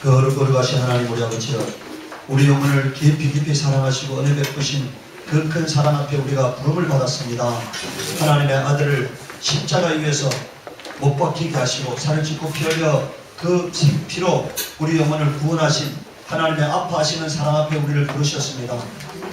거룩하신 하나님 우리 아버지여, 우리 영혼을 깊이 깊이 사랑하시고 은혜 베푸신 그 큰 사랑 앞에 우리가 부름을 받았습니다. 하나님의 아들을 십자가 위에서 못 박히게 하시고 살을 찢고 피 흘려 그 피로 우리 영혼을 구원하신 하나님의 아파하시는 사랑 앞에 우리를 부르셨습니다.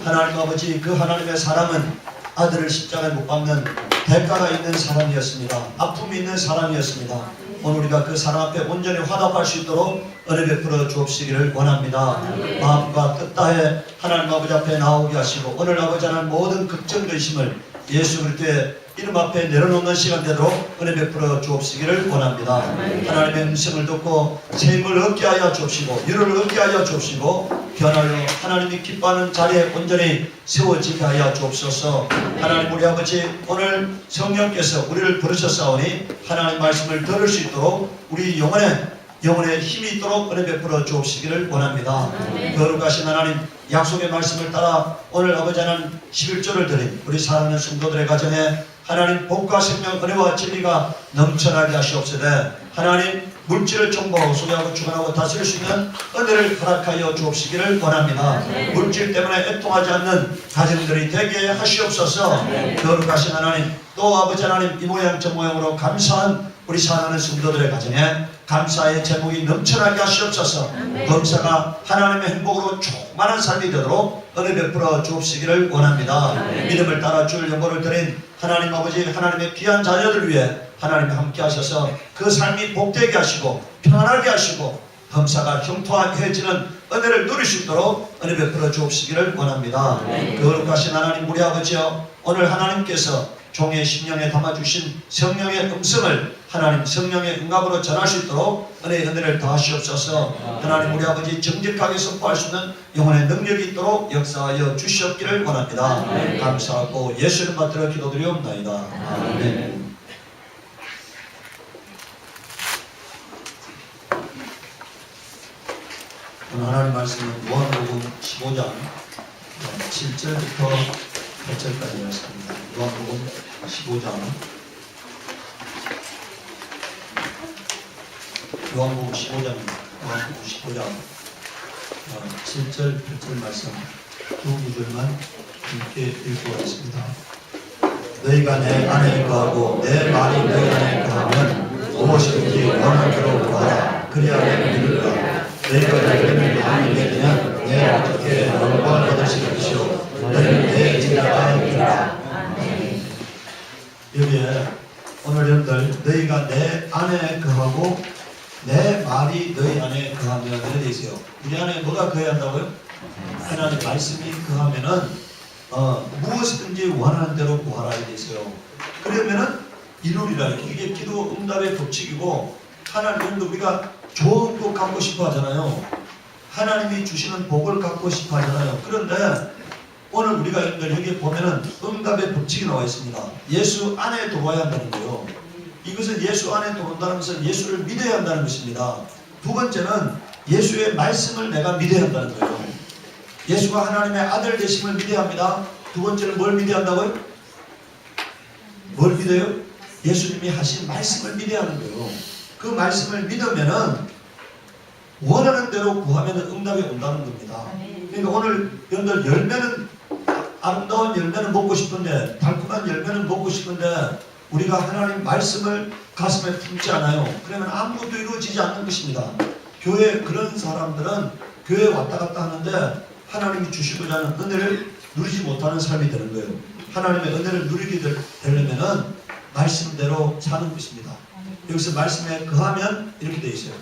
하나님 아버지, 그 하나님의 사랑은 아들을 십자가에 못 박는 대가가 있는 사랑이었습니다. 아픔이 있는 사랑이었습니다. 오늘 우리가 그 사랑 앞에 온전히 화답할 수 있도록 은혜 베풀어 주옵시기를 원합니다. 마음과 뜻 다해 하나님 아버지 앞에 나오게 하시고, 오늘 아버지 하나님 모든 걱정되심을 예수 그리스도의 이름 앞에 내려놓는 시간 되도록 은혜 베풀어 주옵시기를 원합니다. 하나님의 음성을 듣고 새 힘을 얻게 하여 주옵시고, 위로를 얻게 하여 주옵시고, 변화로 하나님이 기뻐하는 자리에 온전히 세워지게 하여 주옵소서. 하나님 우리 아버지, 오늘 성령께서 우리를 부르셨사오니 하나님 말씀을 들을 수 있도록 우리 영혼에 힘이 있도록 은혜 베풀어 주옵시기를 원합니다. 거룩하신 하나님, 약속의 말씀을 따라 오늘 아버지 하나님 11조를 드린 우리 사랑하는 성도들의 가정에 하나님 복과 생명, 은혜와 진리가 넘쳐나게 하시옵소서. 하나님 물질을 정복하고 소유하고 주관하고 다스릴 수 있는 은혜를 허락하여 주옵시기를 원합니다. 물질 때문에 애통하지 않는 가정들이 되게 하시옵소서. 거룩하신 하나님, 또 아버지 하나님 이 모양 저 모양으로 감사한 우리 사랑하는 성도들의 가정에 감사의 제목이 넘쳐나게 하시옵소서. 범사가 하나님의 행복으로 충만한 삶이 되도록 은혜 베풀어 주옵시기를 원합니다. 믿음을 따라 주를 영광을 드린 하나님 아버지, 하나님의 귀한 자녀들 위해 하나님이 함께 하셔서 그 삶이 복되게 하시고 편안하게 하시고 범사가 형통해지는 은혜를 누릴 수 있도록 은혜 베풀어 주옵시기를 원합니다. 거룩하신 하나님 우리 아버지여, 오늘 하나님께서 종의 심령에 담아주신 성령의 음성을 하나님 성령의 응답으로 전할 수 있도록 은혜를 더하시옵소서. 하나님 우리 아버지, 정직하게 선포할 수 있는 영혼의 능력이 있도록 역사하여 주시옵기를 원합니다. 감사하고 예수 이름 받들어 기도드리옵나이다. 아멘. 오늘 하나님 말씀은 요한복음 15장 7절부터 8절까지 말씀입니다. 요한복음 15장 15장입니다. 요한복음 15장 7절 8절 말씀 두 구절만 함께 읽어보겠습니다. 너희가 내 안에 거하고 내 말이 너희 안에 거하면 무엇이든지 원하는 대로 구하라. 그리하여 이루리라. 너희가 열매를 많이 맺으면 내 어떻게 영광을 받을 수 있으시오. 너희는 내 제자가 되리라. 여기에 오늘 여러분들, 너희가 내 안에 거하고 내 말이 너희 안에 거하면 이렇게 되어 있어요. 우리 안에 뭐가 거해야 한다고요? 하나님 말씀이 거하면은 무엇이든지 원하는 대로 구하라 이렇게 있어요. 그러면은 이루리라. 이게 기도 응답의 법칙이고, 하나님도 우리가 좋은 것 갖고 싶어 하잖아요. 하나님이 주시는 복을 갖고 싶어 하잖아요. 그런데 오늘 우리가 여기 보면은 응답의 법칙이 나와 있습니다. 예수 안에 들어와야 한다는 거예요. 이것은 예수 안에 들어온다는 것은 예수를 믿어야 한다는 것입니다. 두 번째는 예수의 말씀을 내가 믿어야 한다는 거예요. 예수가 하나님의 아들 되심을 믿어야 합니다. 두 번째는 뭘 믿어야 한다고요? 뭘 믿어요? 예수님이 하신 말씀을 믿어야 하는 거예요. 그 말씀을 믿으면은 원하는 대로 구하면 응답이 온다는 겁니다. 그러니까 오늘 여러분들 열매는, 아름다운 열매는 먹고 싶은데, 달콤한 열매는 먹고 싶은데 우리가 하나님 말씀을 가슴에 품지 않아요. 그러면 아무것도 이루어지지 않는 것입니다. 교회 그런 사람들은 교회 왔다 갔다 하는데 하나님이 주시고자 하는 은혜를 누리지 못하는 삶이 되는 거예요. 하나님의 은혜를 누리게 되려면은 말씀대로 사는 것입니다. 여기서 말씀에 거하면 이렇게 돼 있어요.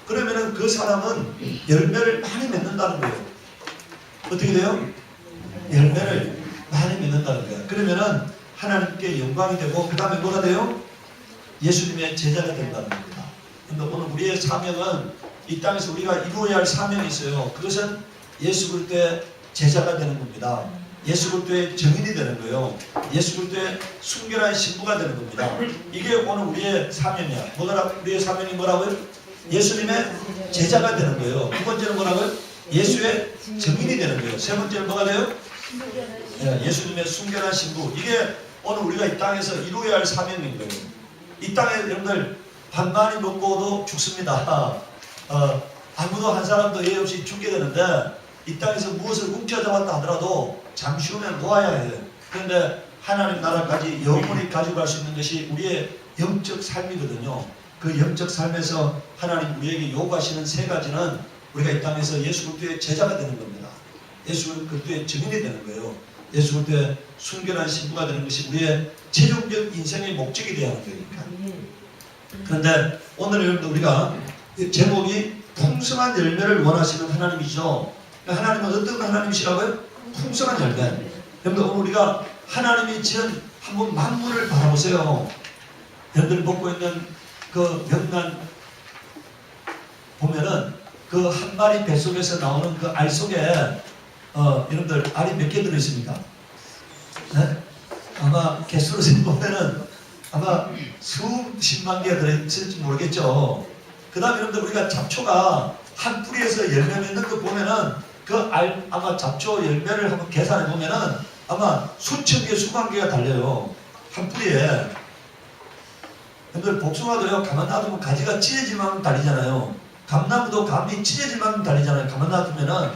그러면은 그 사람은 열매를 많이 맺는다는 거예요. 어떻게 돼요? 열매를 많이 맺는다는 거예요. 그러면은 하나님께 영광이 되고, 그 다음에 뭐가 돼요? 예수님의 제자가 된다는 겁니다. 그런데 오늘 우리의 사명은, 이 땅에서 우리가 이루어야 할 사명이 있어요. 그것은 예수 그리스도의 제자가 되는 겁니다. 예수 그리스도의 증인이 되는 거예요. 예수 그리스도의 순결한 신부가 되는 겁니다. 이게 오늘 우리의 사명이야. 우리의 사명이 뭐라고요? 예수님의 제자가 되는 거예요. 두 번째는 뭐라고요? 예수의 증인이 되는 거예요. 세 번째는 뭐가 돼요? 예수님의 순결한 신부. 이게 오늘 우리가 이 땅에서 이루어야 할 사명인 거예요. 이 땅에 여러분들 밥 많이 먹고도 죽습니다. 아무도 한 사람도 예외 없이 죽게 되는데 이 땅에서 무엇을 움켜잡았다 하더라도 잠시 후면 놓아야 해요. 그런데 하나님 나라까지 영원히 가지고 갈 수 있는 것이 우리의 영적 삶이거든요. 그 영적 삶에서 하나님 우리에게 요구하시는 세 가지는 우리가 이 땅에서 예수 그리스도의 제자가 되는 겁니다. 예수 그리스도의 증인이 되는 거예요. 예수 그리스도의 순결한 신부가 되는 것이 우리의 최종적 인생의 목적이 되어야 하는 거니까. 그런데 오늘 여러분들 우리가 제목이 풍성한 열매를 원하시는 하나님이죠. 하나님은 어떤 하나님이시라고요? 풍성한 열매. 여러분들 오늘 우리가 하나님이 지은 한번 만물을 바라보세요. 여러분들 먹고 있는 그 명란 보면은 그 한 마리 뱃속에서 나오는 그 알 속에 여러분들 알이 몇 개 들어있습니까? 네? 아마 개수로 보면은 아마 수십만 개가 들어있을지 모르겠죠. 그 다음에 여러분들 우리가 잡초가 한 뿌리에서 열매 맺는 거 보면은 그 알 아마 잡초 열매를 한번 계산해 보면은 아마 수천 개 수만 개가 달려요. 한 뿌리에. 여러분들 복숭아도요 가만 놔두면 가지가 찢어질 만큼 달리잖아요. 감나무도 감이 찢어질 만큼 달리잖아요. 가만 놔두면은.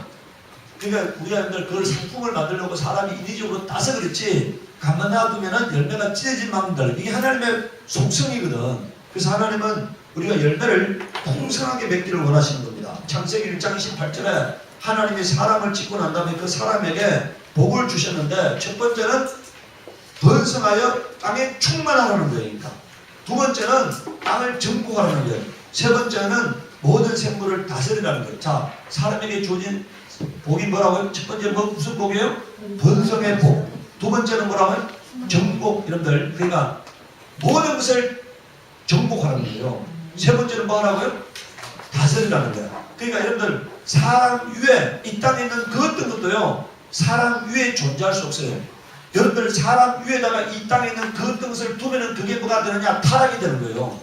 그러니까 우리가 여러분들 그걸 상품을 만들려고 사람이 인위적으로 따서 그렇지 가만 놔두면은 열매가 찢어질 만큼 달려. 이게 하나님의 속성이거든. 그래서 하나님은 우리가 열매를 풍성하게 맺기를 원하시는 겁니다. 창세기 1장 28절에 하나님이 사람을 짓고 난 다음에 그 사람에게 복을 주셨는데 첫 번째는 번성하여 땅에 충만하라는 거예요. 그러니까. 두 번째는 땅을 정복하라는 거예요. 세 번째는 모든 생물을 다스리라는 거예요. 자, 사람에게 주어진 복이 뭐라고요? 첫 번째는 무슨 복이에요? 번성의 복. 두 번째는 뭐라고요? 정복. 이런들. 그러니까 모든 것을 정복하라는 거예요. 세 번째는 뭐라고요? 다스리라는 거예요. 그러니까 여러분들 사람 위에 이 땅에 있는 그 어떤 것도요 사람 위에 존재할 수 없어요. 여러분들 사람 위에다가 이 땅에 있는 그 어떤 것을 두면은 그게 뭐가 되느냐? 타락이 되는 거예요.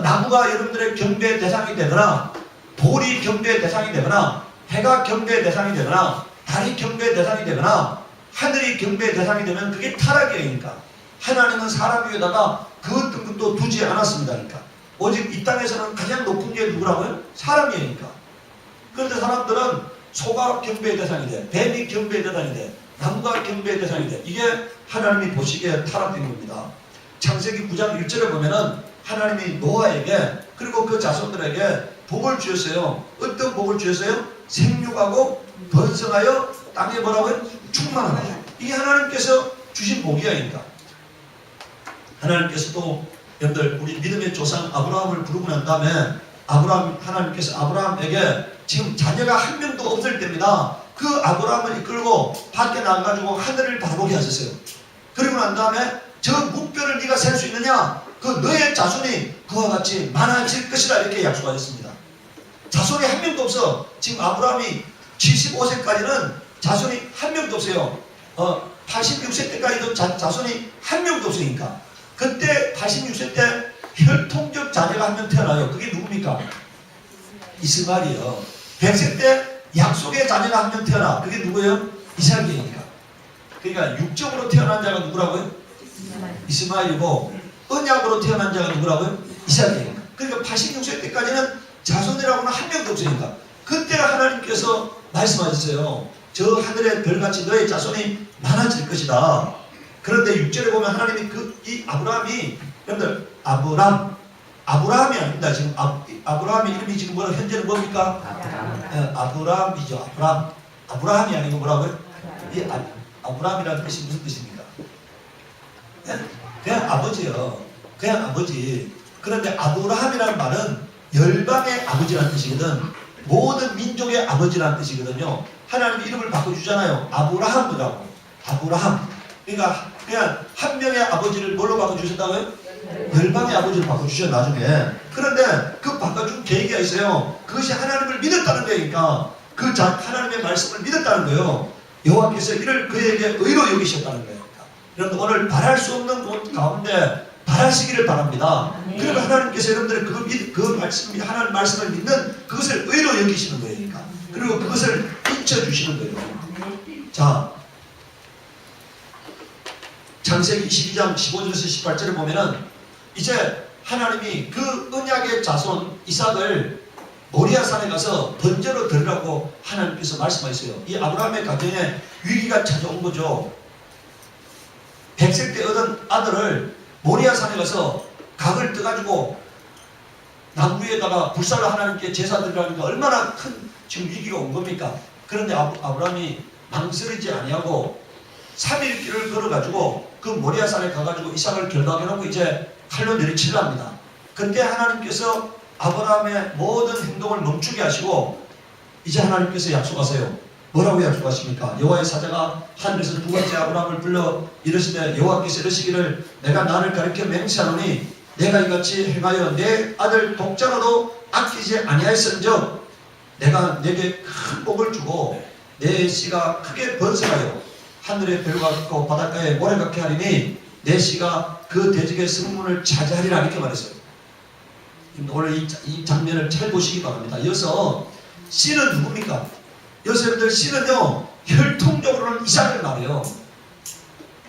나무가 여러분들의 경배의 대상이 되거나 돌이 경배의 대상이 되거나 해가 경배의 대상이 되거나 달이 경배의 대상이 되거나 하늘이 경배의 대상이 되면 그게 타락이니까 하나님은 사람 위에다가 그 어떤 것도 두지 않았습니다. 그러니까 오직 이 땅에서는 가장 높은 게 누구라고요? 사람이니까. 그런데 사람들은 소가 경배의 대상이 돼, 뱀이 경배의 대상이 돼, 나무가 경배의 대상이 돼. 이게 하나님이 보시기에 타락된 겁니다. 창세기 9장 1절에 보면은 하나님이 노아에게 그리고 그 자손들에게 복을 주셨어요. 어떤 복을 주셨어요? 생육하고 번성하여 땅에 뭐라고요? 충만하라. 이게 하나님께서 주신 복이야니까. 하나님께서 또 여러분들 우리 믿음의 조상 아브라함을 부르고 난 다음에 하나님께서 아브라함에게 지금 자녀가 한 명도 없을 때입니다. 그 아브라함을 이끌고 밖에 나가가지고 하늘을 바라보게 하셨어요. 그리고 난 다음에 저 무뼈를 네가 셀 수 있느냐? 그 너의 자손이 그와 같이 많아질 것이다 이렇게 약속하셨습니다. 자손이 한 명도 없어. 지금 아브라함이 75세까지는 자손이 한 명도 없어요. 86세 때까지도 자손이 한 명도 없으니까. 그때 86세 때 혈통적 자녀가 한 명 태어나요. 그게 누굽니까? 이스마엘이요. 100세 때 약속의 자녀가 한 명 태어나. 그게 누구예요? 이삭이니까. 그러니까 육적으로 태어난 자가 누구라고요? 이스마엘이고 언약으로 태어난 자가 누구라고요? 이삭이니까. 그러니까 86세 때까지는 자손이라고는 한 명도 없으니까. 그때 하나님께서 말씀하셨어요. 저 하늘의 별같이 너의 자손이 많아질 것이다. 그런데 6절에 보면 하나님이 이 아브라함이 여러분들 아브라함이 아닙니다. 지금 아브라함의 이름이 지금 뭐라 현재는 뭡니까? 아브라함이죠. 아브라함이 아니고 뭐라고요? 이 아브라함이라는 뜻이 무슨 뜻입니까? 그냥 아버지요. 그냥 아버지. 그런데 아브라함이라는 말은 열방의 아버지라는 뜻이거든. 모든 민족의 아버지라는 뜻이거든요. 하나님이 이름을 바꿔주잖아요. 아브라함이라고. 아브라함. 그러니까 그냥 한 명의 아버지를 뭘로 바꿔주셨다고요? 열방의 아버지를 바꿔주셔 나중에. 그런데 그 바꿔준 계기가 있어요. 그것이 하나님을 믿었다는 거니까 그 하나님의 말씀을 믿었다는 거예요. 여호와께서 이를 그에게 의로 여기셨다는 거예요. 여러분 오늘 바랄 수 없는 곳 가운데 바라시기를 바랍니다. 그리고 하나님께서 여러분들의 그 말씀, 하나님 말씀을 믿는 그것을 의로 여기시는 거니까. 그리고 그것을 인쳐주시는 거예요. 자, 창세기 22장 15절에서 18절을 보면은 이제 하나님이 그 언약의 자손 이삭을 모리아 산에 가서 번제로 드리라고 하나님께서 말씀하셨어요. 이 아브라함의 가정에 위기가 찾아온 거죠. 100세 때 얻은 아들을 모리아 산에 가서 각을 떠가지고 나무 위에다가 불살로 하나님께 제사 드리라니까 얼마나 큰 지금 위기가 온 겁니까? 그런데 아브라함이 망설이지 아니하고 3일 길을 걸어가지고 그 모리아 산에 가가지고 이삭을 결박해놓고 이제 칼로 내리치려 합니다. 그때 하나님께서 아브라함의 모든 행동을 멈추게 하시고 이제 하나님께서 약속하세요. 뭐라고 약속하십니까? 여호와의 사자가 하늘에서 두 번째 아브라함을 불러 이르시되 여호와께서 이르시기를 내가 나를 가리켜 맹세하노니 내가 이같이 행하여 내 아들 독자로도 아끼지 아니하였은즉 내가 내게 큰 복을 주고 내 씨가 크게 번성하여 하늘의 별과 같고 바닷가에 모래 같게 하리니 내 씨가 그 대적의 성문을 차지하리라 이렇게 말했어요. 오늘 이 장면을 잘 보시기 바랍니다. 이어서 씨는 누굽니까? 여기서 여러분들 씨는요 혈통적으로는 이삭을 말해요.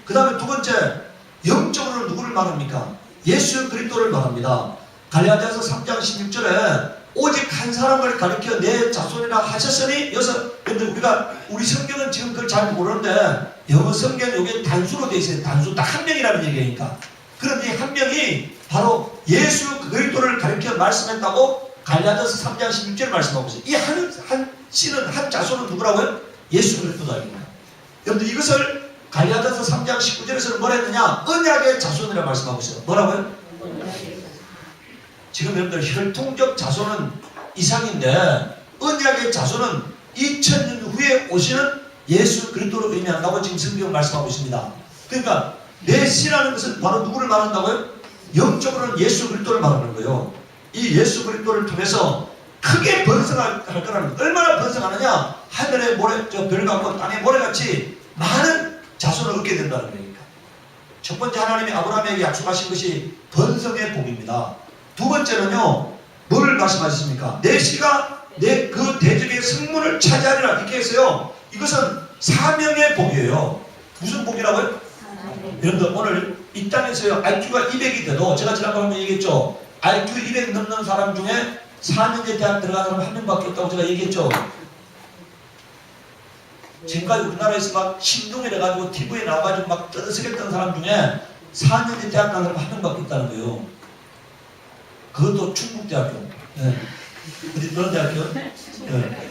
그 다음에 두 번째 영적으로는 누구를 말합니까? 예수 그리스도를 말합니다. 갈라디아서 3장 16절에 오직 한 사람을 가리켜 내 자손이라 하셨으니 여기서 여러분들 우리 성경은 지금 그걸 잘 모르는데 영어 성경은 여기 단수로 되어 있어요. 단수 딱 한 명이라는 얘기니까. 그런데 한 명이 바로 예수 그리스도를 가리켜 말씀했다고 갈라디아서 3장 16절 말씀하고 있어요. 이 한 씨는 한 자손은 누구라고요? 예수 그리스도다. 여러분들 이것을 갈라디아서 3장 19절에서는 뭐라 했느냐? 언약의 자손이라 말씀하고 있어요. 뭐라고요? 지금 여러분들 혈통적 자손은 이삭인데 언약의 자손은 2000년 후에 오시는 예수 그리스도로 의미한다고 지금 성경 말씀하고 있습니다. 그러니까 내 씨라는 것은 바로 누구를 말한다고요? 영적으로는 예수 그리스도를 말하는 거예요. 이 예수 그리스도를 통해서 크게 번성할 거라는 거예요. 얼마나 번성하느냐? 하늘의 모래, 별 같고 땅의 모래같이 많은 자손을 얻게 된다는 거니까. 첫 번째 하나님이 아브라함에게 약속하신 것이 번성의 복입니다. 두 번째는요, 뭘 말씀하셨습니까? 내 씨가 내 그 대적의 성문을 차지하리라 이렇게 했어요. 이것은 사명의 복이에요. 무슨 복이라고요? 여러분들 오늘 이 땅에서요 IQ가 200이 돼도 제가 지난번에 얘기했죠. IQ 200 넘는 사람 중에 4년제 대학 들어간 사람 한 명밖에 없다고 제가 얘기했죠. 지금까지 우리나라에서 막 신동이래가지고 TV에 나와가지고 막 떠들썩했던 사람 중에 4년제 대학 간 사람 한 명밖에 없다는 거예요. 그것도 충북대학교. 네. 어디 그런 대학교? 네.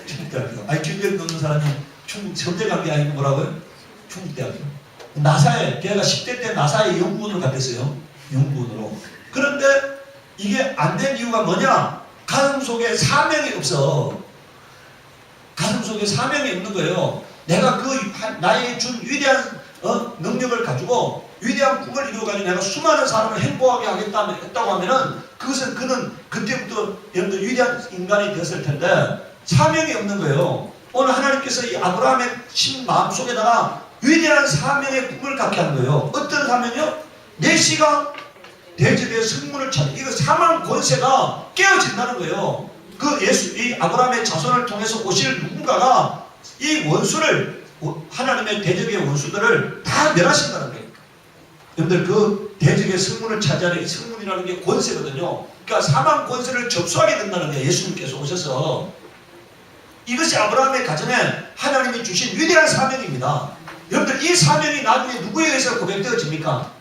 충북대학교. IQ 200 넘는 사람이 충북 서울대 간 게 아니고 뭐라고요? 충북대학교. 나사에, 걔가 10대 때 나사에 연구원으로 갔댔어요. 연구원으로. 그런데 이게 안 된 이유가 뭐냐? 가슴 속에 사명이 없어. 가슴 속에 사명이 없는 거예요. 내가 그 나의 준 위대한 능력을 가지고 위대한 꿈을 이루어가지고 내가 수많은 사람을 행복하게 했다고 하면은 그것은 그는 그때부터 여러분들 위대한 인간이 되었을 텐데 사명이 없는 거예요. 오늘 하나님께서 이 아브라함의 마음속에다가 위대한 사명의 꿈을 갖게 한 거예요. 어떤 사명이요? 내 씨가 대적의 성문을 찾아. 이거 사망 권세가 깨어진다는 거예요. 그 이 아브라함의 자손을 통해서 오실 누군가가 이 원수를, 하나님의 대적의 원수들을 다 멸하신다는 거예요. 여러분들 그 대적의 성문을 차지하는 이 성문이라는 게 권세거든요. 그러니까 사망 권세를 접수하게 된다는 거예요. 예수님께서 오셔서. 이것이 아브라함의 가정에 하나님이 주신 위대한 사명입니다. 여러분들 이 사명이 나중에 누구에 의해서 고백되어집니까?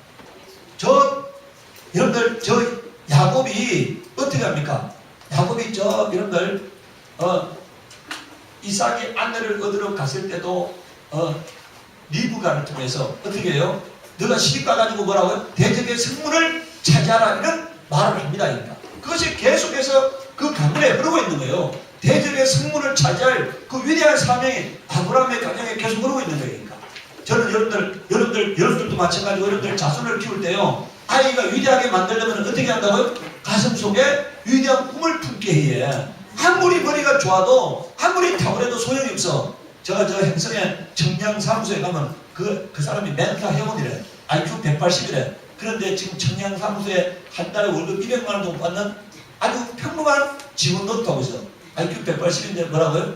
여러분들 야곱이 어떻게 합니까? 야곱이 여러분들 이삭이 아내를 얻으러 갔을 때도 리브가를 통해서 어떻게 해요? 너가 시집가 가지고 뭐라고요? 대적의 성문을 차지하라 이런 말을 합니다. 그러니까 그것이 계속해서 그 가문에 흐르고 있는 거예요. 대적의 성문을 차지할 그 위대한 사명이 아브라함의 가정에 계속 흐르고 있는 거예요. 그러니까 저는 여러분들도 마찬가지로 여러분들 자손을 키울 때요. 아이가 위대하게 만들려면 어떻게 한다고요? 가슴 속에 위대한 꿈을 품게 해. 아무리 머리가 좋아도 아무리 탁월해도 소용이 없어. 제가 저 행성의 청량사무소에 가면 그 사람이 멘탈 회원이래. IQ 180이래. 그런데 지금 청량사무소에 한 달에 월급 200만 원 정도 받는 아주 평범한 직원도 하고 있어. IQ 180인데 뭐라고요?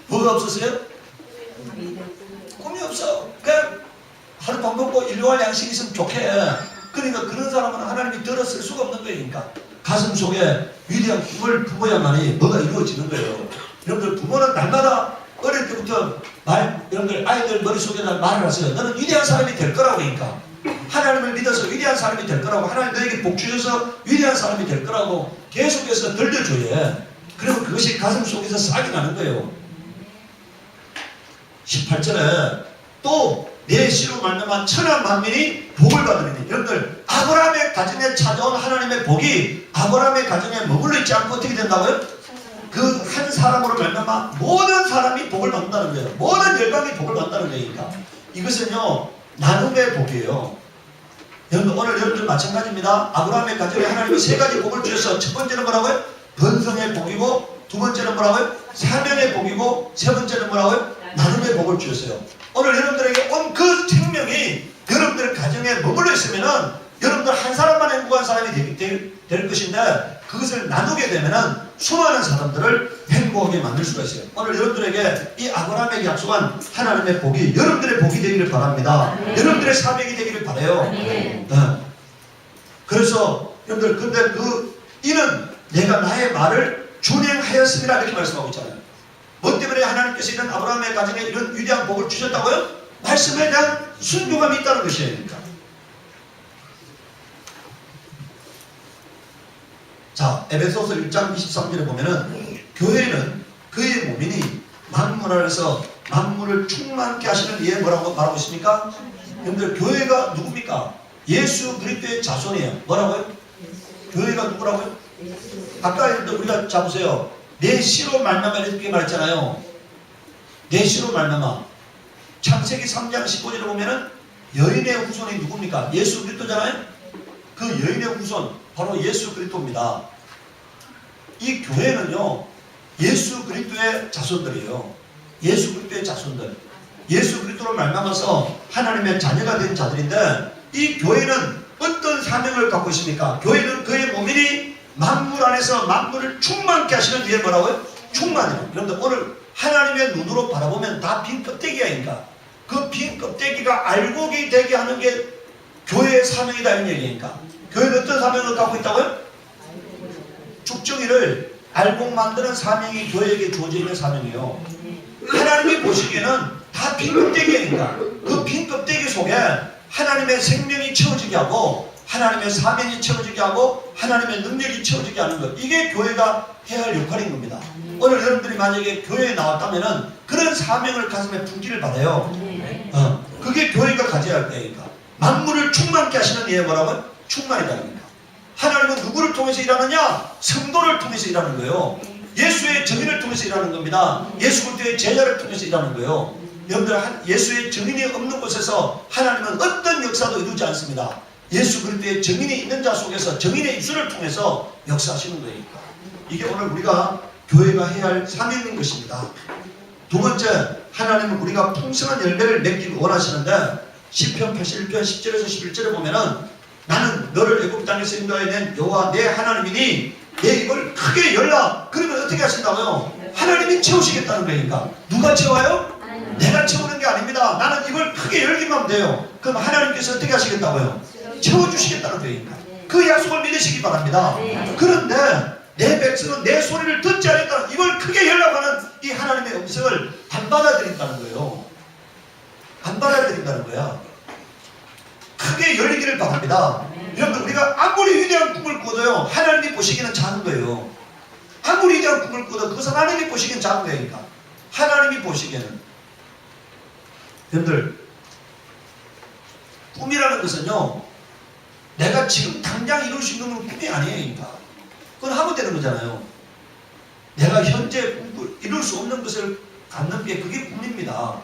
뭐가 없었어요? 꿈이 없어. 그냥 하루 밥 먹고 일용할 양식이 있으면 좋게. 그러니까 그런 사람은 하나님이 들었을 수가 없는 거니까. 가슴 속에 위대한 꿈을 품어야만이 뭐가 이루어지는 거예요. 여러분들 부모는 날마다 어릴 때부터 여러분들 아이들 머릿속에다 말을 하세요. 너는 위대한 사람이 될 거라고. 그러니까 하나님을 믿어서 위대한 사람이 될 거라고, 하나님 너에게 복 주셔서 위대한 사람이 될 거라고 계속해서 들려줘야 해. 그러면 그것이 가슴 속에서 싹이 나는 거예요. 18절에 또 내 씨로 말미암아 천하 만민이 복을 받으리니, 여러분들 아브라함의 가정에 찾아온 하나님의 복이 아브라함의 가정에 머물러 있지 않고 어떻게 된다고요? 그 한 사람으로 말미암아 모든 사람이 복을 받는다는 거예요. 모든 열방이 복을 받는다는 거니까 이것은요 나눔의 복이에요. 여러분 오늘 여러분들 마찬가지입니다. 아브라함의 가정에 하나님이 세 가지 복을 주셔서 첫 번째는 뭐라고요? 번성의 복이고, 두 번째는 뭐라고요? 사명의 복이고, 세 번째는 뭐라고요? 나눔의 복을 주셨어요. 오늘 여러분들에게 온 그 생명이 여러분들 가정에 머물러 있으면은 여러분들 한 사람만 행복한 사람이 될 것인데, 그것을 나누게 되면은 수많은 사람들을 행복하게 만들 수가 있어요. 오늘 여러분들에게 이 아브라함에게 약속한 하나님의 복이 여러분들의 복이 되기를 바랍니다. 여러분들의 사명이 되기를 바라요. 그래서 여러분들 근데 이는 내가 나의 말을 준행하였습니다 이렇게 말씀하고 있잖아요. 뭐 때문에 하나님께서 이런 아브라함의 가정에 이런 위대한 복을 주셨다고요? 말씀에 대한 순종함이 있다는 것이에요. 그러니까. 자, 에베소서 1장 23절에 보면은 교회는 그의 몸이니 만물 안에서 만물을 충만케 하시는 이에 뭐라고 말하고 있습니까? 여러분들 교회가 누굽니까? 예수 그리스도의 자손이에요. 뭐라고요? 교회가 누구라고요? 아까 우리가 잡으세요. 내 씨로 말미암아 이렇게 말했잖아요. 내 씨로 말미암아. 창세기 3장 15절에 보면은 여인의 후손이 누굽니까? 예수 그리스도잖아요. 그 여인의 후손 바로 예수 그리스도입니다. 이 교회는요 예수 그리스도의 자손들이에요. 예수 그리스도의 자손들. 예수 그리스도로 말미암아서 하나님의 자녀가 된 자들인데, 이 교회는 어떤 사명을 갖고 있습니까? 교회는 그의 몸이니 만물 안에서 만물을 충만케 하시는 이에 뭐라고요? 충만이에요. 여러분들 오늘 하나님의 눈으로 바라보면 다 빈 껍데기야니까 그 빈 껍데기가 알곡이 되게 하는 게 교회의 사명이다 이런 얘기니까. 교회는 어떤 사명을 갖고 있다고요? 죽정이를 알곡 만드는 사명이 교회에게 주어져 있는 사명이에요. 하나님이 보시기에는 다 빈 껍데기니까 그 빈 껍데기 속에 하나님의 생명이 채워지게 하고, 하나님의 사명이 채워지게 하고, 하나님의 능력이 채워지게 하는 것, 이게 교회가 해야 할 역할인 겁니다. 오늘 여러분들이 만약에 교회에 나왔다면은 그런 사명을 가슴에 품기를 바라요. 그게 교회가 가져야 할 때니까. 만물을 충만케 하시는 이에 뭐라고요? 충만이다니까. 하나님은 누구를 통해서 일하느냐? 성도를 통해서 일하는 거예요. 예수의 증인을 통해서 일하는 겁니다. 예수 그리스도의 제자를 통해서 일하는 거예요. 여러분들 예수의 증인이 없는 곳에서 하나님은 어떤 역사도 이루지 않습니다. 예수 그리스도의 증인이 있는 자 속에서 증인의 입술을 통해서 역사하시는 거니까. 이게 오늘 우리가 교회가 해야 할 사명인 것입니다. 두 번째, 하나님은 우리가 풍성한 열매를 맺기를 원하시는데, 시편 81편 10절에서 11절에 보면은 나는 너를 애굽 땅에서 인도해낸 여호와 내 하나님이니 내 입을 크게 열라. 그러면 어떻게 하신다고요? 하나님이 채우시겠다는 거니까. 누가 채워요? 내가 채우는 게 아닙니다. 나는 입을 크게 열기만 하면 돼요. 그럼 하나님께서 어떻게 하시겠다고요? 채워주시겠다는 거니까. 그 약속을 믿으시기 바랍니다. 그런데 내 백성은 내 소리를 듣지 않았다. 입을 크게 열라고 하는 이 하나님의 음성을 안 받아들인다는 거예요. 안 받아들인다는 거야. 크게 열리기를 바랍니다. 여러분, 우리가 아무리 위대한 꿈을 꾸어도요, 하나님이 보시기에는 작은 거예요. 아무리 위대한 꿈을 꾸어도 그것은 하나님이 보시기에는 작은 거니까. 하나님이 보시기에는. 여러분들, 꿈이라는 것은요, 내가 지금 당장 이룰 수 있는 건 꿈이 아니에요. 그러니까. 그건 하면 되는 거잖아요. 내가 현재 이룰 수 없는 것을 갖는 게 그게 꿈입니다.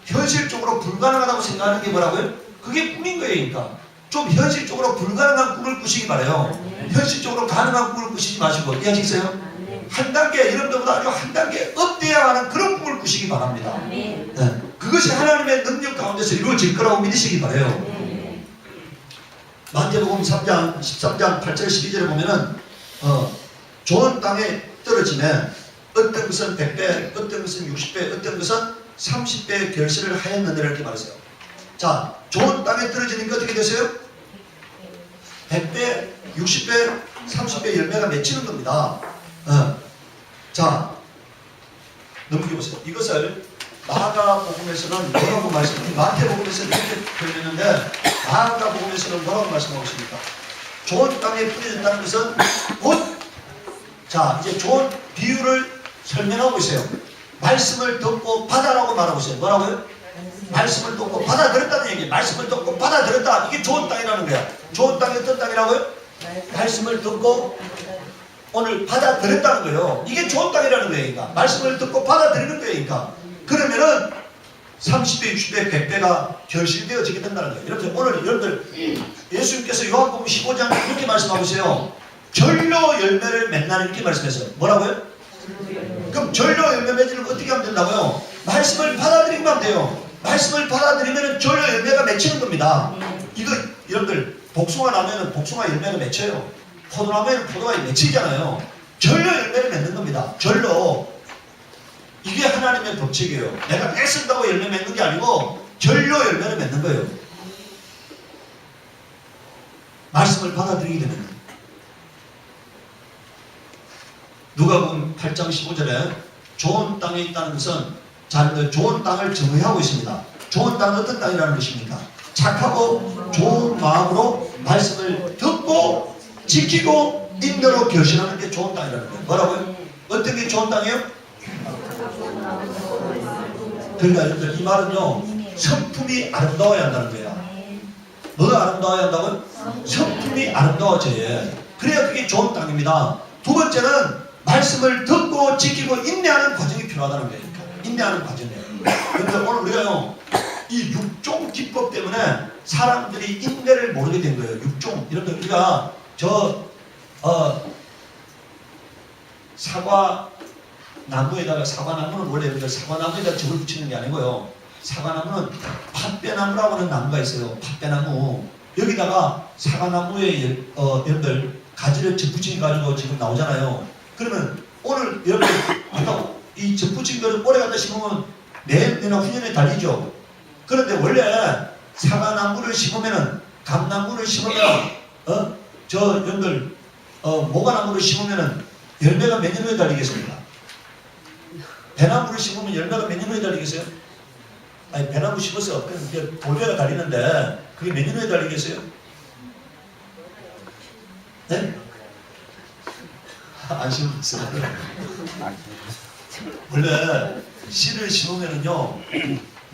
현실적으로 불가능하다고 생각하는 게 뭐라고요? 그게 꿈인 거예요. 그러니까. 좀 현실적으로 불가능한 꿈을 꾸시기 바라요. 현실적으로 가능한 꿈을 꾸시지 마시고. 이해하시겠어요? 한 단계, 여러분들보다 아주 한 단계 업돼야 하는 그런 꿈을 꾸시기 바랍니다. 네. 그것이 하나님의 능력 가운데서 이루어질 거라고 믿으시기 바라요. 마태복음 3장 13장 8절 12절에 보면은 좋은 땅에 떨어지면 어떤 것은 100배, 어떤 것은 60배, 어떤 것은 30배 결실을 하였느니라 이렇게 말했어요. 자, 좋은 땅에 떨어지니까 어떻게 되세요? 100배, 60배, 30배 열매가 맺히는 겁니다. 자, 넘겨보세요. 이것을 마가복음에서는 뭐라고 마태복음에서는 이렇게 표현했는데 마가복음에서는 뭐라고 말씀하고 있습니까? 좋은 땅에 뿌려졌다는 것은 곧, 자, 이제 좋은 비유를 설명하고 있어요. 말씀을 듣고 받아라고 말하고 있어요. 뭐라고요? 말씀을 듣고 받아들였다는 얘기예요. 말씀을 듣고 받아들였다. 이게 좋은 땅이라는 거야. 좋은 땅이 어떤 땅이라고요? 말씀을 듣고 오늘 받아들였다는 거예요. 이게 좋은 땅이라는 거예요. 그러니까 말씀을 듣고 받아들이는 거예요. 그러니까 그러면은 30배, 60배, 100배가 결실되어지게 된다는 거예요. 여러분들 예수님께서 요한복음 15장에 이렇게 말씀하고 있어요. 전로 열매를 맺나는 이렇게 말씀했어요. 뭐라고요? 그럼 전로 열매 맺으려면 어떻게 하면 된다고요? 말씀을 받아들이면 하면 돼요. 말씀을 받아들이면 전로 열매가 맺히는 겁니다. 이거 여러분들 복숭아 나무에는 복숭아 열매가 맺혀요. 포도나무에는 포도가 맺히잖아요. 전로 열매를 맺는 겁니다. 전로. 이게 하나님의 법칙이에요. 내가 애쓴다고 열매 맺는 게 아니고 전로 열매를 맺는 거예요. 말씀을 받아들이게 되면. 누가복음 8장 15절에 좋은 땅에 있다는 것은 자녀들 좋은 땅을 정의하고 있습니다. 좋은 땅은 어떤 땅이라는 것입니까? 착하고 좋은 마음으로 말씀을 듣고 지키고 인내로 결실하는 게 좋은 땅이라는 거예요. 뭐라고요? 어떤 게 좋은 땅이에요? 그러니까 여러분들 이 말은요, 성품이 아름다워야 한다는 거예요. 뭐가 아름다워야 한다고요? 성품이 아름다워져야 해요. 그래야 그게 좋은 땅입니다. 두 번째는 말씀을 듣고 지키고 인내하는 과정이 필요하다는 거예요. 인내하는 과정이에요. 그런데 오늘 우리가요, 이 6종 기법 때문에 사람들이 인내를 모르게 된 거예요. 6종. 이런 거 우리가 사과 나무에다가, 사과나무는 원래 우리가 사과나무에다가 접을 붙이는 게 아니고요. 사과나무는 팥배나무라고 하는 나무가 있어요. 팥배나무. 여기다가 사과나무에 여러분들 가지를 접붙여 가지고 지금 나오잖아요. 그러면 오늘 여러분 아까 이 접붙인 거를 오래 갖다 심으면 내년이나 후년에 달리죠. 그런데 원래 사과나무를 심으면은, 감나무를 심으면 여러분들 모과나무를 심으면은 열매가 몇 년 후에 달리겠습니까? 배나무를 심으면 열매가 몇 년 후에 달리겠어요? 아니, 배나무 심어서 돌배가 달리는데 그게 몇 년 후에 달리겠어요? 네? 안 심었어요. 원래 씨를 심으면은요,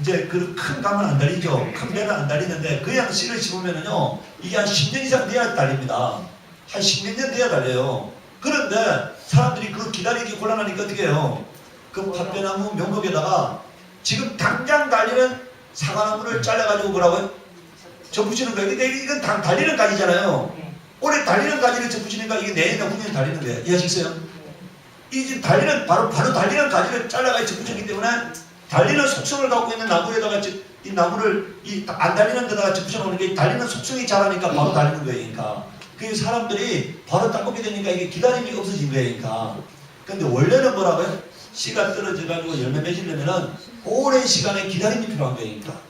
이제 그 큰 감은 안 달리죠. 큰 배는 안 달리는데 그냥 씨를 심으면은요, 이게 한 10년 이상 돼야 달립니다. 한 10몇 년 돼야 달려요. 그런데 사람들이 그거 기다리기 곤란하니까 어떻게 해요? 그 팥배나무 명목에다가 지금 당장 달리는 사과나무를 잘라가지고 뭐라고요? 접붙이는 거예요. 근데 이건 달리는 가지잖아요. 올해 달리는 가지를 접붙이니까 이게 내년이나 후년에 달리는 거예요. 이해하시겠어요? 이 지금 바로 달리는 가지를 잘라가지고 접붙였기 때문에 달리는 속성을 갖고 있는 나무에다가 이 나무를 안 달리는 데다가 접붙여 놓는 게 달리는 속성이 자라니까 바로 달리는 거예요. 그러니까 그 사람들이 바로 따먹게 되니까 이게 기다림이 없어진 거예요. 그러니까. 근데 원래는 뭐라고요? 씨가 떨어져가지고 열매 맺으려면은 오랜 시간에 기다림이 필요한 거예요. 그러니까.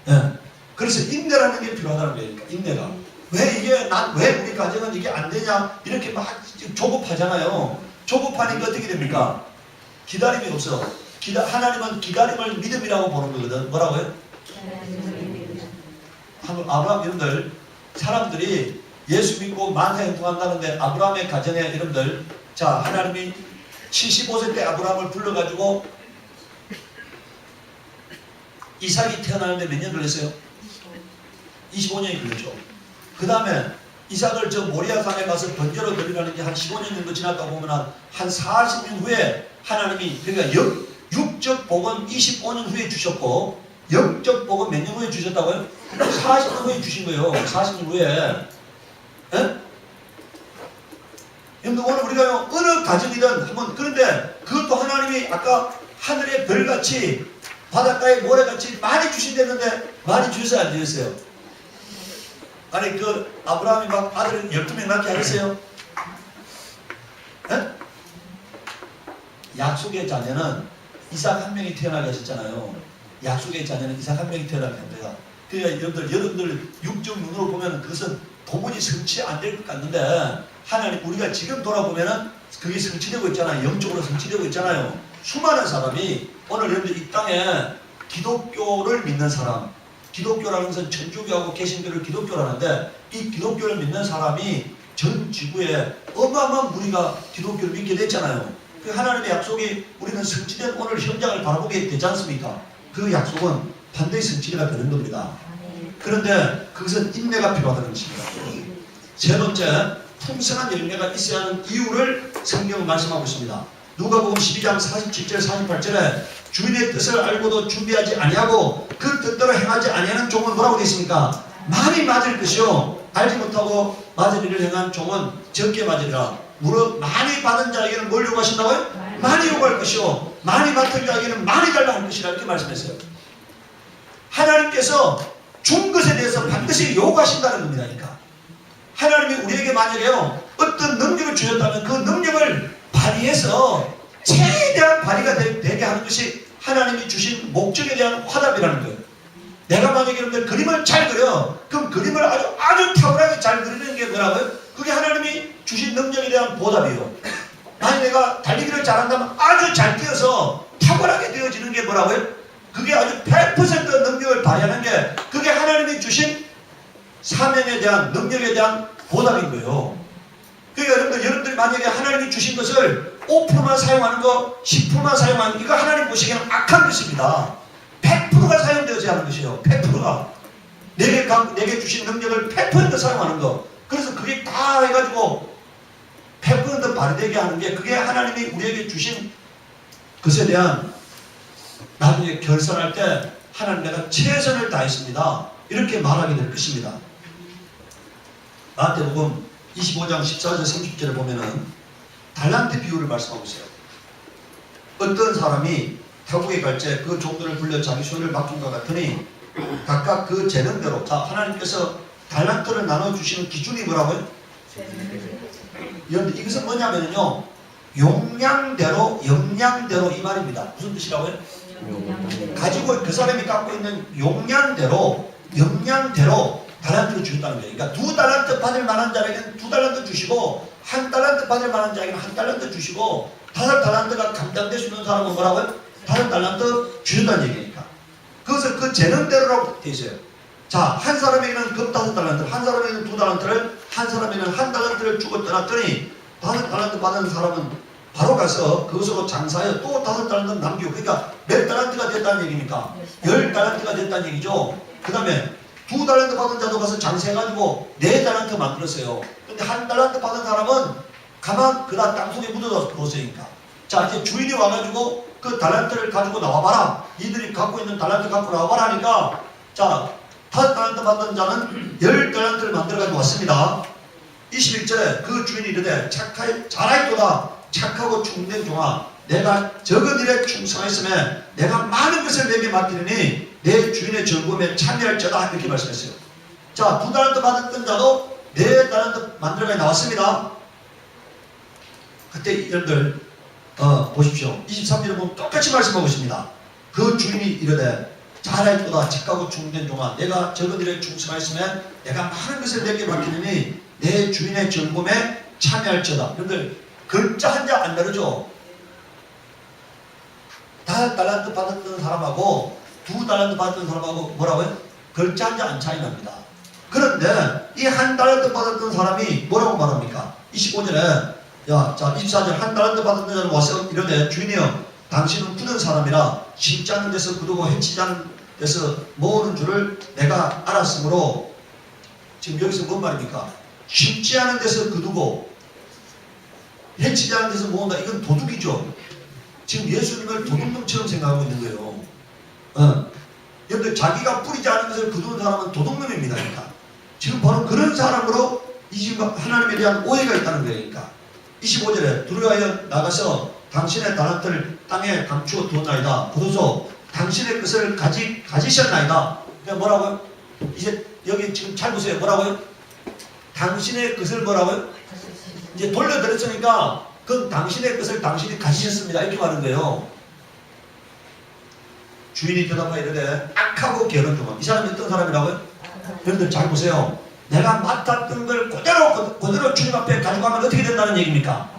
예. 그래서 인내라는 게 필요하다는 거예요. 그러니까 인내가. 왜 우리 가정은 이게 안 되냐? 이렇게 막 조급하잖아요. 조급하니까 어떻게 됩니까? 기다림이 없어. 하나님은 기다림을 믿음이라고 보는 거거든. 뭐라고요? 아브라함 여러분들, 사람들이 예수 믿고 만사형통한다는데 아브라함의 가정에 여러분들, 자, 하나님이 75세 때 아브라함을 불러가지고 이삭이 태어나는데 몇 년 걸렸어요? 25년이 걸렸죠. 그 다음에 이삭을 저 모리아산에 가서 번제로 드리라는 게 한 15년 정도 지났다고 보면 한 40년 후에 하나님이, 그러니까 육적 복은 25년 후에 주셨고 영적 복은 몇 년 후에 주셨다고요? 40년 후에 주신 거예요. 40년 후에. 예? 여러분 오늘 우리가 어느 가정이든 한번, 그런데 그것도 하나님이 아까 하늘의 별같이 바닷가의 모래같이 많이 주신다는데 많이 주셨어요, 안 주셨어요? 아니 그 아브라함이 막 아들을 12명 낳게 하셨어요? 예? 약속의 자녀는 이삭 한 명이 태어나게 하셨잖아요. 약속의 자녀는 이삭 한 명이 태어나게 합니다. 그러니까 여러분들 육적 눈으로 보면 그것은 도무지 성취 안 될 것 같는데 하나님 우리가 지금 돌아보면은 그게 성취되고 있잖아요. 영적으로 성취되고 있잖아요. 수많은 사람이 오늘 여러분들 이 땅에 기독교를 믿는 사람, 기독교라는 것은 천주교하고 개신교를 기독교라는데 이 기독교를 믿는 사람이 전 지구에 어마어마한 무리가 기독교를 믿게 됐잖아요. 그 하나님의 약속이 우리는 성취된 오늘 현장을 바라보게 되지 않습니까? 그 약속은 반드시 성취가 되는 겁니다. 그런데 그것은 인내가 필요하다는 것입니다. 세 번째, 풍성한 열매가 있어야 하는 이유를 성경은 말씀하고 있습니다. 누가복음 12장 47절 48절에 주인의 뜻을 알고도 준비하지 아니하고 그 뜻대로 행하지 아니하는 종은 뭐라고 되어 있습니까? 많이 맞을 것이요 알지 못하고 맞을 일을 행한 종은 적게 맞으리라. 무릇 많이 받은 자에게는 뭘 요구하신다고요? 많이 요구할 것이요 많이 맡은 자에게는 많이 달라 할 것이라 이렇게 말씀했어요. 하나님께서 준 것에 대해서 반드시 요구하신다는 겁니다. 그러니까 하나님이 우리에게 만약에요 어떤 능력을 주셨다면 그 능력을 발휘해서 최대한 발휘가 되게 하는 것이 하나님이 주신 목적에 대한 화답이라는 거예요. 내가 만약에 여러분들 그림을 잘 그려 그럼 그림을 아주 탁월하게 잘 그리는 게 뭐라고요? 그게 하나님이 주신 능력에 대한 보답이에요. 만약 내가 달리기를 잘한다면 아주 잘 뛰어서 탁월하게 되어지는 게 뭐라고요? 그게 아주 100% 능력을 발휘하는 게 그게 하나님이 주신 사명에 대한 능력에 대한 보답인 거예요. 그러니까 여러분들이 만약에 하나님이 주신 것을 5%만 사용하는 거 10%만 사용하는 거 이거 하나님 보시기에는 악한 것입니다. 100%가 사용되어야 하는 것이에요. 100%가 내게 주신 능력을 100% 사용하는 거. 그래서 그게 다 해가지고 100% 발휘되게 하는 게 그게 하나님이 우리에게 주신 것에 대한 나중에 결산할 때 하나님 내가 최선을 다했습니다. 이렇게 말하게 될 것입니다. 마태복음 25장 14절 30절에 보면은 달란트 비유를 말씀하고 있어요. 어떤 사람이 타국에 갈 때 그 종들을 불려 자기 손을 맡긴 것 같으니 각각 그 재능대로 자 하나님께서 달란트를 나눠주시는 기준이 뭐라고요? 여러분 이것은 뭐냐면요 용량대로 역량대로 이 말입니다. 무슨 뜻이라고요? 가지고 그 사람이 갖고 있는 용량대로 역량대로 달란트를 주셨다는 거예요. 그러니까 2달란트 받을 만한 자에게는 2달란트 주시고 1달란트 받을 만한 자에게는 1달란트 주시고 5달란트가 감당될 수 있는 사람은 뭐라고요? 5달란트 주셨다는 얘기니까. 그것을 그 재능대로라고 되어 있어요. 자, 한 사람에게는 금 5달란트, 한 사람에게는 2달란트를, 한 사람에게는 1달란트를 주고 떠났더니 5달란트 받은 사람은 바로 가서 그것으로 장사하여 또 5달란트 남기고 그러니까 몇 달란트가 됐다는 얘기입니까? 10달란트가 됐다는 얘기죠. 그 다음에 2달란트 받은 자도 가서 장사해가지고 4달란트 만들었어요. 근데 1달란트 받은 사람은 가만 그다 땅속에 묻어서 그었으니까. 자 이제 주인이 와가지고 그 달란트를 가지고 나와봐라. 이들이 갖고 있는 달란트 갖고 나와봐라 하니까 자 5달란트 받은 자는 10달란트를 만들어가지고 왔습니다. 21절에 그 주인이 이르되 잘하였도다 착하고 충된 종아 내가 적은 일에 충성했으면 내가 많은 것을 내게 맡기느니 내 주인의 즐거움에 참여할지어다 이렇게 말씀했어요. 자 2달란트 받았던 자도 4달란트 만들어가 나왔습니다. 그때 여러분들 보십시오. 23절에 보면 똑같이 말씀하고 있습니다. 그 주인이 이르되 잘하였도다 착하고 충된 종아 내가 적은 일에 충성했으면 내가 많은 것을 내게 맡기느니 내 주인의 즐거움에 참여할지어다. 여러분들 글자 한자 안 다르죠? 5달란트 받았던 사람하고 2달란트 받았던 사람하고 뭐라고요? 글자 한자 안 차이 납니다. 그런데 이 1달란트 받았던 사람이 뭐라고 말합니까? 25절에 자 24절 1달란트 받았던 자는 와서 이르되 주인이여 당신은 굳은 사람이라 심지 않은 데서 거두고 해치지 않은 데서 모으는 줄을 내가 알았으므로 지금 여기서 뭔 말입니까? 심지 않은 데서 거두고 해치지 않은 데서 모은다. 이건 도둑이죠. 지금 예수님을 도둑놈처럼 생각하고 있는 거예요. 여러분들 자기가 뿌리지 않은 것을 거두는 사람은 도둑놈입니다. 그러니까 지금 바로 그런 사람으로 이 지금 하나님에 대한 오해가 있다는 거예요. 그러니까 25절에 두려워하여 나가서 당신의 달란트를 땅에 감추어 두었나이다. 보소서 당신의 것을 가지셨나이다. 그러니까 뭐라고요? 이제 여기 지금 잘 보세요. 뭐라고요? 당신의 것을 뭐라고요? 이제 돌려드렸으니까 그건 당신의 것을 당신이 가지셨습니다. 이렇게 말하는 거예요. 주인이 대답하여 이르되 악하고 게으른 종아. 이 사람이 어떤 사람이라고요? 여러분들 잘 보세요. 내가 맡았던 걸 그대로 주님 앞에 가져가면 어떻게 된다는 얘기입니까?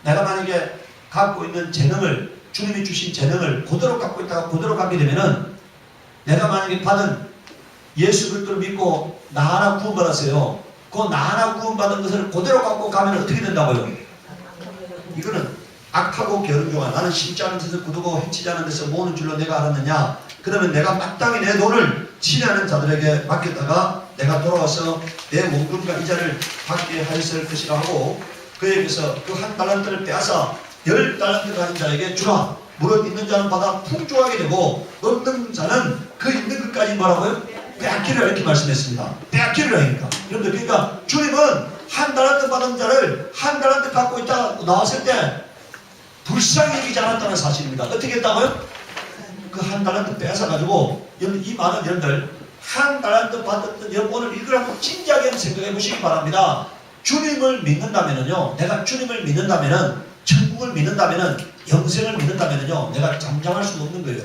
내가 만약에 갖고 있는 재능을, 주님이 주신 재능을 그대로 갖고 있다가 그대로 갖게 되면은, 내가 만약에 받은 예수 그리스도를 믿고 나 하나 구원받았어요. 그 나 하나 구원받은 것을 그대로 갖고 가면 어떻게 된다고요? 이거는 악하고 게으른 종아. 나는 심지 않은 데서 거두고 해치지 않은 데서 모으는 줄로 내가 알았느냐? 그러면 내가 마땅히 내 돈을 친애하는 자들에게 맡겼다가 내가 돌아와서 내 원금과 이자를 받게 하였을 것이라 하고, 그에게서 그 한 달란트를 빼앗아 10달란트 가진 자에게 주라. 무릇 있는 자는 받아 풍족하게 되고 없는 자는 그 있는 것까지 뭐라고요? 빼앗기리라, 이렇게 말씀했습니다. 빼앗기리라 하니까. 여러분들, 그러니까 주님은 한 달란트 받은 자를 한 달란트 갖고 있다가 나왔을 때 불쌍히 여기지 않았다는 사실입니다. 어떻게 했다고요? 그 한 달란트 뺏어가지고, 이 많은 여러분들 한 달란트 받았던 여러분, 오늘 이걸 한번 진지하게 생각해 보시기 바랍니다. 주님을 믿는다면은요, 내가 주님을 믿는다면은, 천국을 믿는다면은, 영생을 믿는다면은요, 내가 잠잠할 수가 없는 거예요.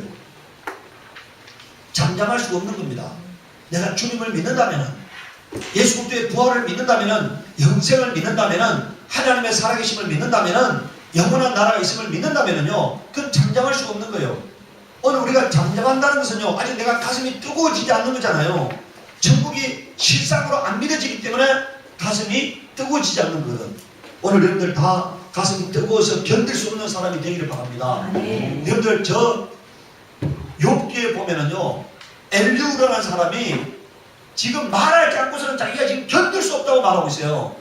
잠잠할 수가 없는 겁니다. 내가 주님을 믿는다면은, 예수 그리스도의 부활을 믿는다면은, 영생을 믿는다면은, 하나님의 살아계심을 믿는다면은, 영원한 나라가 있음을 믿는다면은요, 그건 잠잠할 수가 없는 거예요. 오늘 우리가 잠잠한다는 것은요, 아직 내가 가슴이 뜨거워지지 않는 거잖아요. 천국이 실상으로 안 믿어지기 때문에 가슴이 뜨거워지지 않는 거거든. 오늘 여러분들 다 가슴이 뜨거워서 견딜 수 없는 사람이 되기를 바랍니다. 여러분들, 저 욥기에 보면은요, 엘리후라는 사람이 지금 말하지 않고서는 자기가 지금 견딜 수 없다고 말하고 있어요.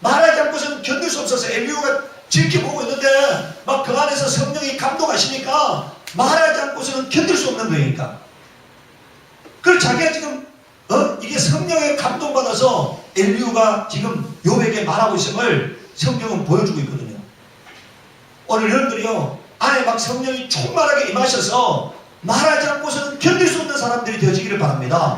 말하지 않고서는 견딜 수 없어서 엘리후가 지켜보고 있는데 막 그 안에서 성령이 감동하시니까 말하지 않고서는 견딜 수 없는 거니까. 그걸 자기가 지금 이게 성령에 감동받아서 엘리후가 지금 욥에게 말하고 있음을 성경은 보여주고 있거든요. 오늘 여러분들이요, 안에 막 성령이 충만하게 임하셔서 말하지 않고서는 견딜 수 없는 사람들이 되어지기를 바랍니다.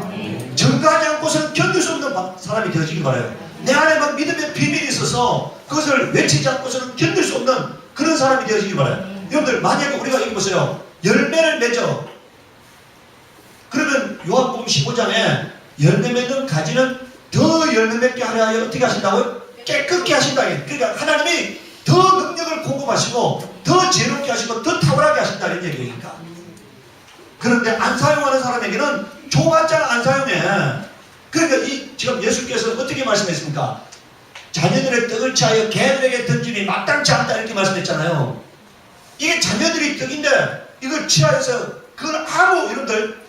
증거하지 않고서는 견딜 수 없는 사람이 되어지길 바라요. 내 안에 막 믿음의 비밀이 있어서 그것을 외치지 않고서는 견딜 수 없는 그런 사람이 되어지길 바라요. 여러분들, 만약에 우리가 여기 보세요, 열매를 맺어. 그러면 요한복음 15장에 열매 맺는 가지는 더 열매 맺게 하려 어떻게 하신다고요? 깨끗게 하신다. 그러니까 하나님이 더 능력을 공급하시고 더 지혜롭게 하시고 더 탁월하게 하신다는 얘기니까. 그런데 안 사용하는 사람에게는 줘봤자 안 사용해. 그러니까 지금 예수께서 어떻게 말씀했습니까? 자녀들의 떡을 취하여 개들에게 던짐이 마땅치 않다, 이렇게 말씀했잖아요. 이게 자녀들이 떡인데 이걸 취하여서 그걸 아무, 여러분들,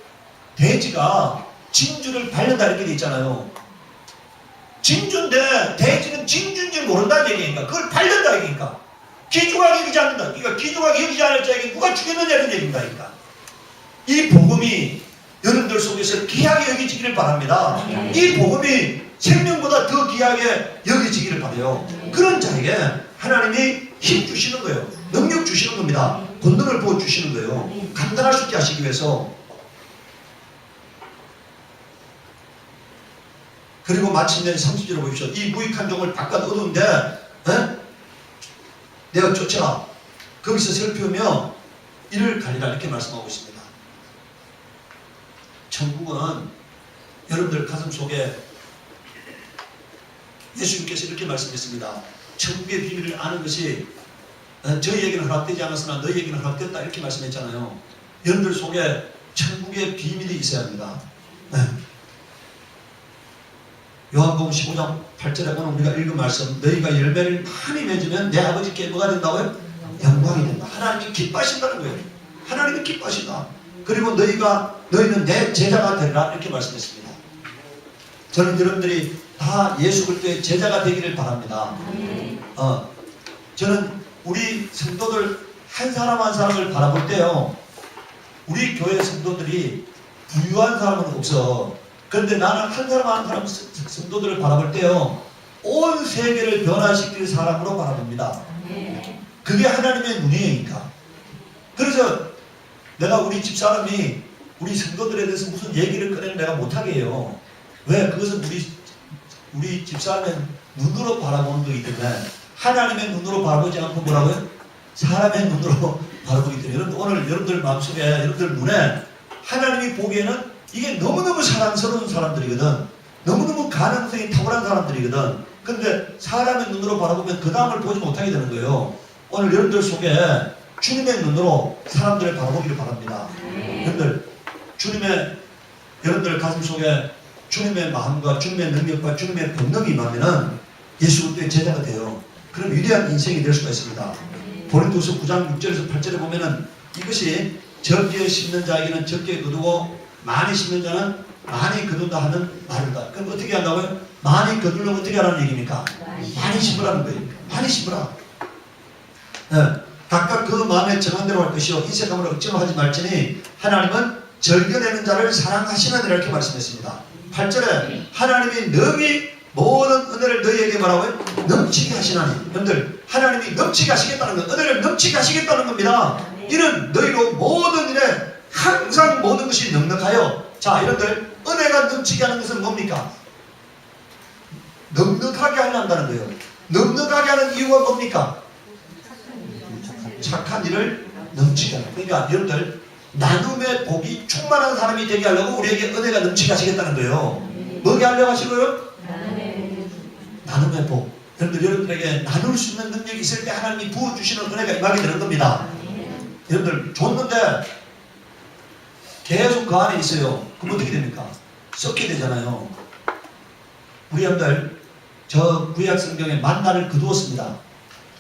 돼지가 진주를 밟는다 이렇게 돼 있잖아요. 진주인데 돼지는 진주인지 모른다는 얘기니까 그걸 밟는다 얘기니까. 귀중하게 여기지 않는다. 그러니까 귀중하게 여기지 않을 자에게 누가 죽였느냐는 얘기입니다. 이 복음이 여러분들 속에서 귀하게 여기지기를 바랍니다. 이 복음이 생명보다 더 귀하게 여기지기를 바라요. 그런 자에게 하나님이 힘 주시는 거예요. 능력 주시는 겁니다. 권능을 부어 주시는 거예요. 감당할 수 있게 하시기 위해서. 그리고 마침내 30절을 보십시오. 이 무익한 종을 바깥 얻었는데 내가 쫓아라. 거기서 살피우며 이를 가리라, 이렇게 말씀하고 있습니다. 천국은 여러분들 가슴 속에 예수님께서 이렇게 말씀했습니다. 천국의 비밀을 아는 것이 저희에게는 허락되지 않았으나 너희에게는 허락됐다, 이렇게 말씀했잖아요. 여러분들 속에 천국의 비밀이 있어야 합니다. 요한복음 15장 8절에 보면 우리가 읽은 말씀, 너희가 열매를 많이 맺으면 내 아버지께 뭐가 된다고요? 영광이 된다. 하나님이 기뻐하신다는 거예요. 하나님이 기뻐하신다. 그리고 너희는 내 제자가 되리라, 이렇게 말씀했습니다. 저는 여러분들이 다 예수 그리스도의 제자가 되기를 바랍니다. 저는 우리 성도들 한 사람 한 사람을 바라볼 때요, 우리 교회 성도들이 부유한 사람은 없어. 그런데 나는 한 사람 한 사람 성도들을 바라볼 때요, 온 세계를 변화시킬 사람으로 바라봅니다. 그게 하나님의 눈이니까. 그래서 내가 우리 집사람이 우리 성도들에 대해서 무슨 얘기를 꺼내면 내가 못하게 해요. 왜? 그것은 우리 집사람의 눈으로 바라보는 거기 때문에, 하나님의 눈으로 바라보지 않고 뭐라고요? 사람의 눈으로 바라보기 때문에 여러분 오늘 여러분들 마음속에 여러분들 눈에 하나님이 보기에는 이게 너무너무 사랑스러운 사람들이거든. 너무너무 가능성이 탁월한 사람들이거든. 근데 사람의 눈으로 바라보면 그 다음을 보지 못하게 되는 거예요. 오늘 여러분들 속에 주님의 눈으로 사람들을 바라보기를 바랍니다. 여러분들 주님의 여러분들 가슴 속에 주님의 마음과 주님의 능력과 주님의 본능이 임하면은 예수 그리스도의 제자가 돼요. 그럼 위대한 인생이 될 수가 있습니다. 고린도서 9장 6절에서 8절에 보면은 이것이 적게 심는 자에게는 적게 거두고 많이 심는 자는 많이 거둔다 하는 말이다. 그럼 어떻게 한다고요? 많이 거두려면 어떻게 하라는 얘기입니까? 많이 심으라는 거예요. 많이 심으라. 네. 각각 그 마음에 정한 대로 할 것이요 인색함으로 억지로 하지 말지니 하나님은 절겨내는 자를 사랑하시느니라 이렇게 말씀했습니다. 8절에 하나님이 능히 모든 은혜를 너희에게 말하고 넘치게 하시나니. 여러분들 하나님이 넘치게 하시겠다는 건 은혜를 넘치게 하시겠다는 겁니다. 이는 너희로 모든 일에 항상 모든 것이 넉넉하여. 자 여러분들 은혜가 넘치게 하는 것은 뭡니까? 넉넉하게 하려 한다는 거예요. 넉넉하게 하는 이유가 뭡니까? 착한 일을 넘치게 하는. 그러니까 여러분들 나눔의 복이 충만한 사람이 되게 하려고 우리에게 은혜가 넘치게 하시겠다는 거예요. 뭐게 하려고 하시고요? 나눔의 복. 여러분들에게 나눌 수 있는 능력이 있을 때 하나님이 부어주시는 은혜가 임하게 되는 겁니다. 여러분들 줬는데 계속 그 안에 있어요. 그럼 어떻게 됩니까? 썩게 되잖아요. 우리 여러분들 저 구약 성경에 만나를 거두었습니다.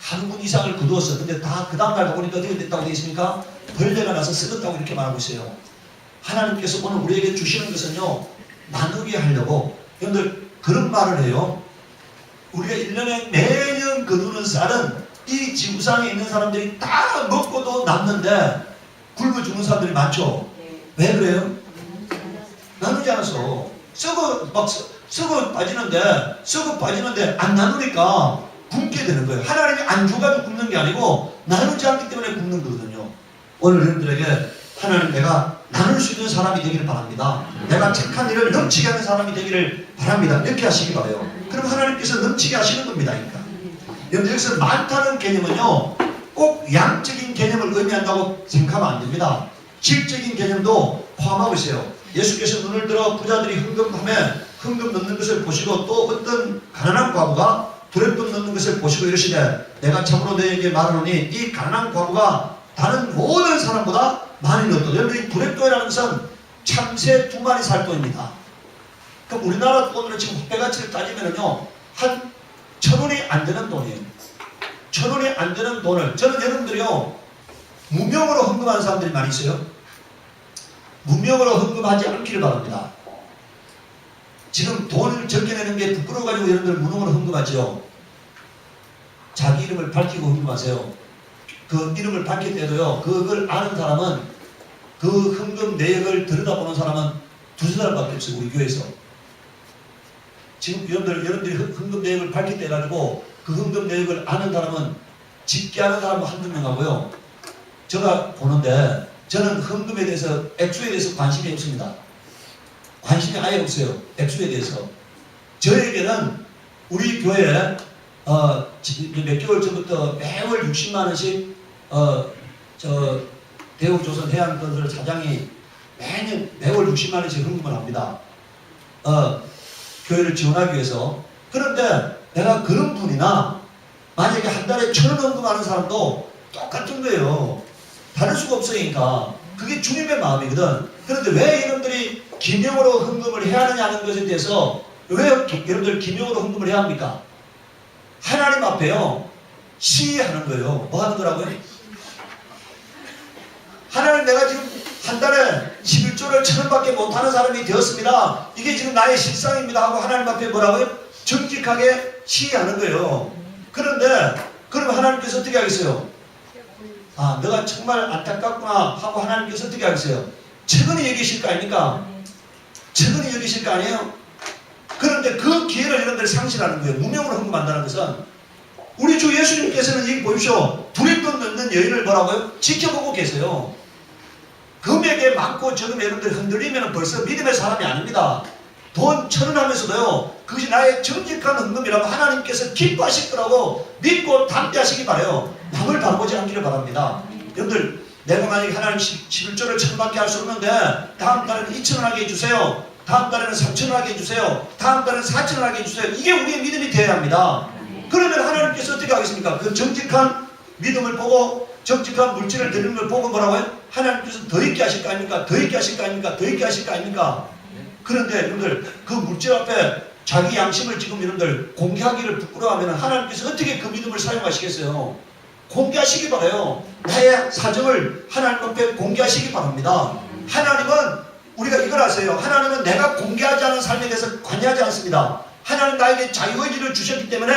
한 분 이상을 거두었어요. 근데 다 그 다음날 가보니까 어떻게 됐다고 되어 있습니까? 벌레가 나서 썩었다고 이렇게 말하고 있어요. 하나님께서 오늘 우리에게 주시는 것은요 나누게 하려고. 여러분들 그런 말을 해요. 우리가 1년에 매년 거두는 쌀은 이 지구상에 있는 사람들이 다 먹고도 남는데 굶어 죽는 사람들이 많죠. 왜 그래요? 나누지 않아서 썩어 빠지는데 안 나누니까 굶게 되는 거예요. 하나님이 안 줘가지고 굶는 게 아니고 나누지 않기 때문에 굶는 거거든요. 오늘 여러분들에게 하나님 내가 나눌 수 있는 사람이 되기를 바랍니다. 내가 착한 일을 넘치게 하는 사람이 되기를 바랍니다. 이렇게 하시기 바라요. 그럼 하나님께서 넘치게 하시는 겁니다. 그러니까. 여기서 많다는 개념은요 꼭 양적인 개념을 의미한다고 생각하면 안 됩니다. 질적인 개념도 포함하고 있어요. 예수께서 눈을 들어 부자들이 헌금하면 헌금 넣는 것을 보시고 또 어떤 가난한 과부가 두랩돈 넣는 것을 보시고 이러시되 내가 참으로 너에게 말하노니 이 가난한 과부가 다른 모든 사람보다 많이 넣었다. 여러분 이 두랩돈이라는 것은 참새 2마리 살 돈입니다. 그럼 우리나라 돈으로 지금 화폐가치를 따지면은요 한 1,000원이 안 되는 돈이에요. 1,000원이 안 되는 돈을 저는 여러분들이요 무명으로 헌금하는 사람들이 많이 있어요. 무명으로 헌금하지 않기를 바랍니다. 지금 돈을 적게 내는 게 부끄러워가지고 여러분들 무명으로 헌금하죠. 자기 이름을 밝히고 헌금하세요. 그 이름을 밝힐 때도요 그걸 아는 사람은 그 헌금 내역을 들여다보는 사람은 2-3사람밖에 없어요. 우리 교회에서. 지금 여러분들이 헌금 내역을 밝힐 때 해가지고 그 헌금 내역을 아는 사람은 집계 하는 사람은 1-2명 하고요. 제가 보는데 저는 헌금에 대해서 액수에 대해서 관심이 없습니다. 관심이 아예 없어요. 액수에 대해서. 저에게는 우리 교회에 몇 개월 전부터 매월 60만 원씩 대우조선 해양건설 사장이 매월 60만 원씩 헌금을 합니다. 교회를 지원하기 위해서. 그런데 내가 그런 분이나 만약에 한 달에 1,000원 헌금하는 사람도 똑같은 거예요. 다를 수가 없으니까. 그게 주님의 마음이거든. 그런데 왜 여러분들이 기명으로 헌금을 해야 하느냐는 것에 대해서 왜 여러분들 기명으로 헌금을 해야 합니까? 하나님 앞에요 시하는 거예요. 뭐 하는 거라고요? 하나님 내가 지금 한 달에 11조를 1,000원밖에 못하는 사람이 되었습니다. 이게 지금 나의 실상입니다 하고 하나님 앞에 뭐라고요? 정직하게 시하는 거예요. 그런데 그럼 하나님께서 어떻게 하겠어요? 아 너가 정말 안타깝구나 하고 하나님께서 어떻게 하겠어요? 최근히 여기실 거 아닙니까? 최근히 여기실 거 아니에요? 그런데 그 기회를 여러분들이 상실하는 거예요. 무명으로 헌금한다는 것은. 우리 주 예수님께서는 여기 보십시오. 두립돈 넣는 여인을 뭐라고요? 지켜보고 계세요. 금액에 많고 적으면 여러분들 흔들리면 벌써 믿음의 사람이 아닙니다. 돈 1,000원 하면서도요 그것이 나의 정직한 헌금이라고 하나님께서 기뻐하실 거라고 믿고 담대하시기 바라요. 남을 바라보지 않기를 바랍니다. 여러분들 내가 만약에 하나님 11조를 1,000밖에 할 수 없는데 다음 달에는 2,000원 하게 해주세요. 다음 달에는 3,000원 하게 해주세요. 다음 달에는 4,000원 하게 해주세요. 이게 우리의 믿음이 되어야 합니다. 그러면 하나님께서 어떻게 하겠습니까? 그 정직한 믿음을 보고 정직한 물질을 드리는 걸 보고 뭐라고요? 하나님께서 더 있게 하실 거 아닙니까? 더 있게 하실 거 아닙니까? 더 있게 하실 거 아닙니까? 그런데 여러분들 그 물질 앞에 자기 양심을 지금 여러분들 공개하기를 부끄러워하면 하나님께서 어떻게 그 믿음을 사용하시겠어요? 공개하시기 바라요. 나의 사정을 하나님 앞에 공개하시기 바랍니다. 하나님은 우리가 이걸 아세요. 하나님은 내가 공개하지 않은 삶에 대해서 관여하지 않습니다. 하나님 나에게 자유의지를 주셨기 때문에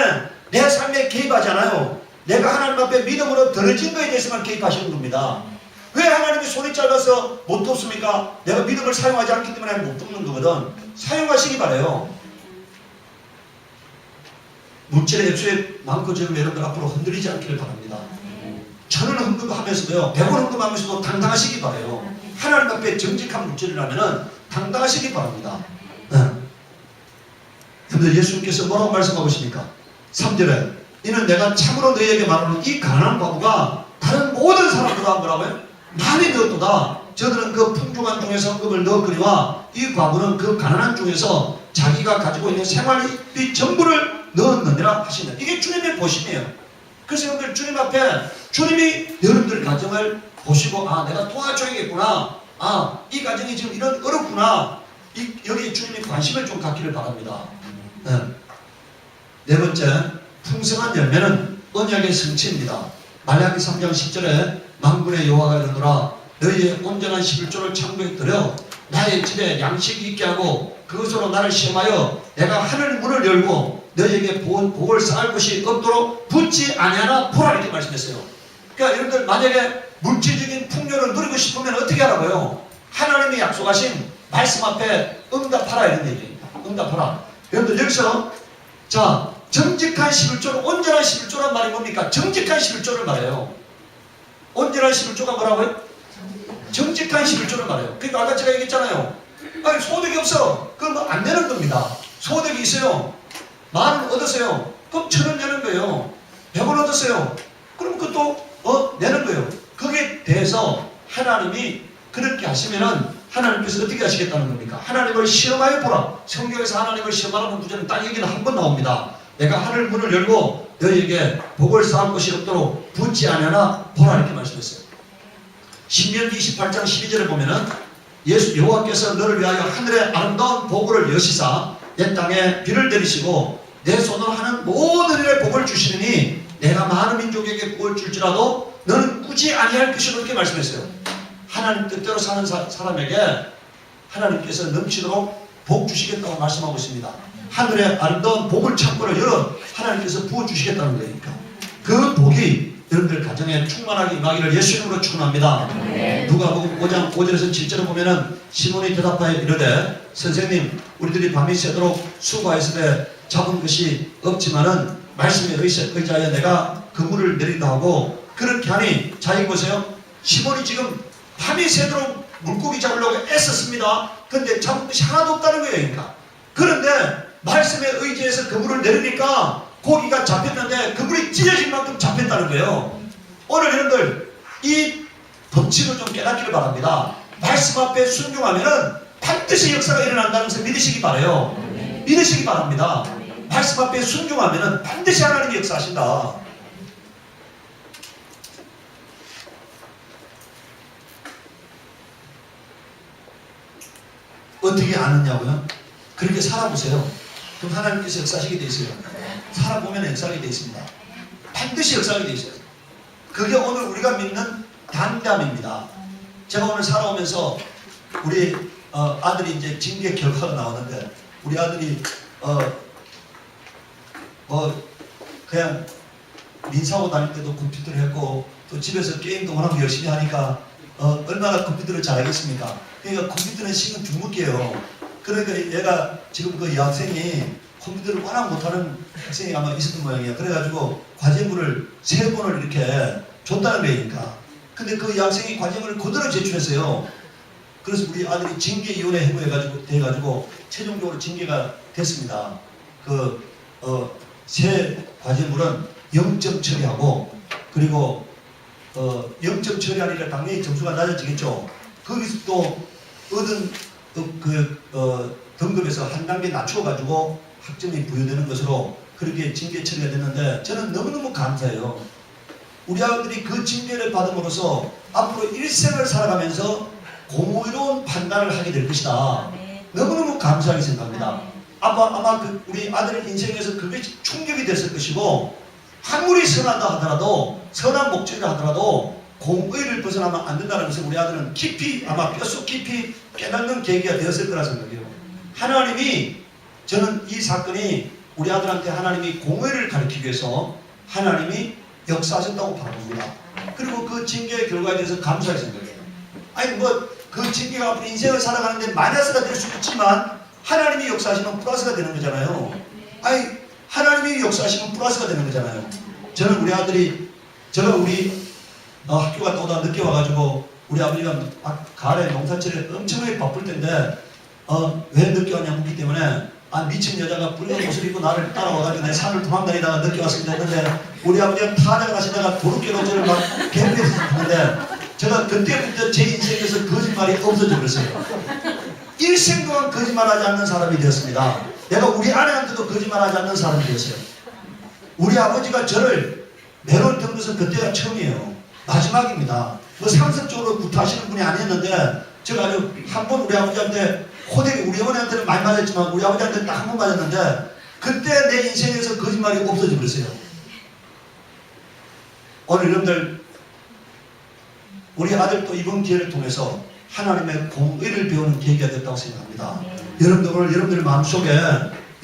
내 삶에 개입하지 않아요. 내가 하나님 앞에 믿음으로 들어진 것에 대해서만 개입하시는 겁니다. 왜 하나님이 손이 짧아서 못 돕습니까? 내가 믿음을 사용하지 않기 때문에 못 돕는 거거든. 사용하시기 바라요. 물질의 액수에 많고 적으면 여러분들 앞으로 흔들리지 않기를 바랍니다. 1,000원 헌금하면서도요, 100원 헌금하면서도 당당하시기 바라요. 하나님 앞에 정직한 물질이라면 당당하시기 바랍니다. 네. 여러분들 예수님께서 뭐라고 말씀하고 계십니까? 3절에 이는 내가 참으로 너희에게 말하는 이 가난한 과부가 다른 모든 사람보다 뭐라고요? 많이 넣었도다. 저들은 그 풍족한 중에서 헌금을 넣었거니와 이 과부는 그 가난한 중에서 자기가 가지고 있는 생활비 전부를 넣었느니라 하시는, 이게 주님의 보심이에요. 그래서 여러분들 주님 앞에 주님이 여러분들 가정을 보시고 아 내가 도와줘야겠구나, 아 이 가정이 지금 이런 어렵구나, 여기에 주님이 관심을 좀 갖기를 바랍니다. 네. 네 번째, 풍성한 열매는 언약의 성취입니다. 말라기 3장 10절에 만군의 여호와가 이르노라 너희의 온전한 11조를 창고에 들여 나의 집에 양식이 있게 하고 그것으로 나를 시험하여 내가 하늘 문을 열고 너희에게 복을 쌓을 것이 없도록 붙지 아니하나 보라, 이렇게 말씀했어요. 그러니까 여러분들 만약에 물질적인 풍요를 누리고 싶으면 어떻게 하라고요? 하나님이 약속하신 말씀 앞에 응답하라, 이런 얘기입니다. 응답하라. 여러분들 여기서 자 정직한 11조, 온전한 11조란 말이 뭡니까? 정직한 11조를 말해요. 온전한 11조가 뭐라고요? 정직한 11조를 말해요. 그러니까 아까 제가 얘기했잖아요. 아니 소득이 없어. 그럼 안 내는 겁니다. 소득이 있어요. 10,000원 얻으세요. 그럼 1,000원 내는 거예요. 100원 얻으세요. 그럼 그것도 내는 거예요. 거기에 대해서 하나님이 그렇게 하시면은 하나님께서 어떻게 하시겠다는 겁니까? 하나님을 시험하여 보라. 성경에서 하나님을 시험하라는 구절은 딱 얘기는 한 번 나옵니다. 내가 하늘 문을 열고 너희에게 복을 쌓을 것이 없도록 붙지 아니하나 보라, 이렇게 말씀했어요. 신명기 28장 12절에 보면은 여호와께서 너를 위하여 하늘의 아름다운 보고를 여시사 내 땅에 비를 내리시고 내 손으로 하는 모든 일에 복을 주시느니 내가 많은 민족에게 복을 줄지라도 너는 꾸지 아니할 것이로, 이렇게 말씀했어요. 하나님 뜻대로 사는 사람에게 하나님께서 넘치도록 복 주시겠다고 말씀하고 있습니다. 하늘의 아름다운 복을 창고를 열어 하나님께서 부어주시겠다는 거니까 그 복이 여러분들 가정에 충만하게 임하기를 예수 이름으로 축원합니다. 누가복음 5장 5절에서 7절을 보면은 시몬이 대답하여 이르되 선생님 우리들이 밤이 새도록 수고하였으되 잡은 것이 없지만은 말씀에 의지하여 내가 그물을 내리기도 하고 그렇게 하니, 자 여기 보세요. 시몬이 지금 밤이 새도록 물고기 잡으려고 애썼습니다. 그런데 잡은 것이 하나도 없다는 거예요. 그러니까. 그런데 말씀에 의지해서 그물을 내리니까 고기가 잡혔는데 그물이 찢어질 만큼 잡혔다는 거예요. 오늘 여러분들 이 법칙을 좀 깨닫기를 바랍니다. 말씀 앞에 순종하면은 반드시 역사가 일어난다는 것을 믿으시기 바라요. 믿으시기 바랍니다. 말씀 앞에 순종하면은 반드시 하나님이 역사하신다. 어떻게 아느냐고요? 그렇게 살아보세요. 그럼 하나님께서 역사하시게 돼 있어요. 살아보면 역사하게 돼 있습니다. 반드시 역사하게 돼 있어요. 그게 오늘 우리가 믿는 담담입니다. 제가 오늘 살아오면서 우리 아들이 이제 징계 결과가 나오는데 우리 아들이 그냥 민사고 다닐 때도 컴퓨터를 했고 또 집에서 게임도 워낙 열심히 하니까 얼마나 컴퓨터를 잘하겠습니까? 그러니까 컴퓨터는 식은 중국이에요. 그러니까 얘가 지금 그 여학생이 컴퓨터를 워낙 못하는 학생이 아마 있었던 모양이에요. 그래가지고 과제물을 3번을 이렇게 줬다는 거니까. 근데 그 여학생이 과제물을 그대로 제출했어요. 그래서 우리 아들이 징계위원회 해가지고 최종적으로 징계가 됐습니다. 새 과제물은 0점 처리하고 그리고 0점 처리하니까 당연히 점수가 낮아지겠죠. 거기서 또 얻은 등급에서 한 단계 낮춰가지고 학점이 부여되는 것으로 그렇게 징계 처리가 됐는데 저는 너무너무 감사해요. 우리 아이들이 그 징계를 받음으로써 앞으로 일생을 살아가면서 공의로운 판단을 하게 될 것이다. 너무너무 감사하게 생각합니다. 아마 우리 아들 인생에서 그것이 충격이 됐을 것이고 아무리 선하다 하더라도 선한 목적이라 하더라도 공의를 벗어나면 안 된다는 것을 우리 아들은 깊이 아마 뼛속 깊이 깨닫는 계기가 되었을 거라 생각해요. 하나님이 저는 이 사건이 우리 아들한테 하나님이 공의를 가르치기 위해서 하나님이 역사하셨다고 바라봅니다. 그리고 그 징계의 결과에 대해서 감사하게 생각해요. 아니 그 징계가 앞으로 인생을 살아가는데 마이너스가 될 수 있지만 하나님이 역사하시면 플러스가 되는 거잖아요. 아니 하나님이 역사하시면 플러스가 되는 거잖아요. 저는 우리 아들이 우리 학교 갔다 오다 늦게 와가지고 우리 아버지가 가을에 농사철에 엄청나게 바쁠 텐데 왜 늦게 왔냐 묻기 때문에 미친 여자가 붉은 옷을 입고 나를 따라와가지고 내 산을 도망다니다가 늦게 왔습니다 했는데 우리 아버지가 타작을 하시다가 도둑개로 저를 막 괴롭혀서 했는데 제가 그때부터 제 인생에서 거짓말이 없어져 버렸어요. 일생 동안 거짓말하지 않는 사람이 되었습니다. 내가 우리 아내한테도 거짓말하지 않는 사람이 되었어요. 우리 아버지가 저를 내놓던 것은 그때가 처음이에요. 마지막입니다. 상습적으로 구타하시는 분이 아니었는데 제가 아주 한 번 우리 아버지한테 호되게 우리 어머니한테는 많이 맞았지만 우리 아버지한테 딱 한 번 맞았는데 그때 내 인생에서 거짓말이 없어져 버렸어요. 오늘 여러분들 우리 아들도 이번 기회를 통해서 하나님의 공의를 배우는 계기가 됐다고 생각합니다. 여러분들 오늘 여러분들 마음속에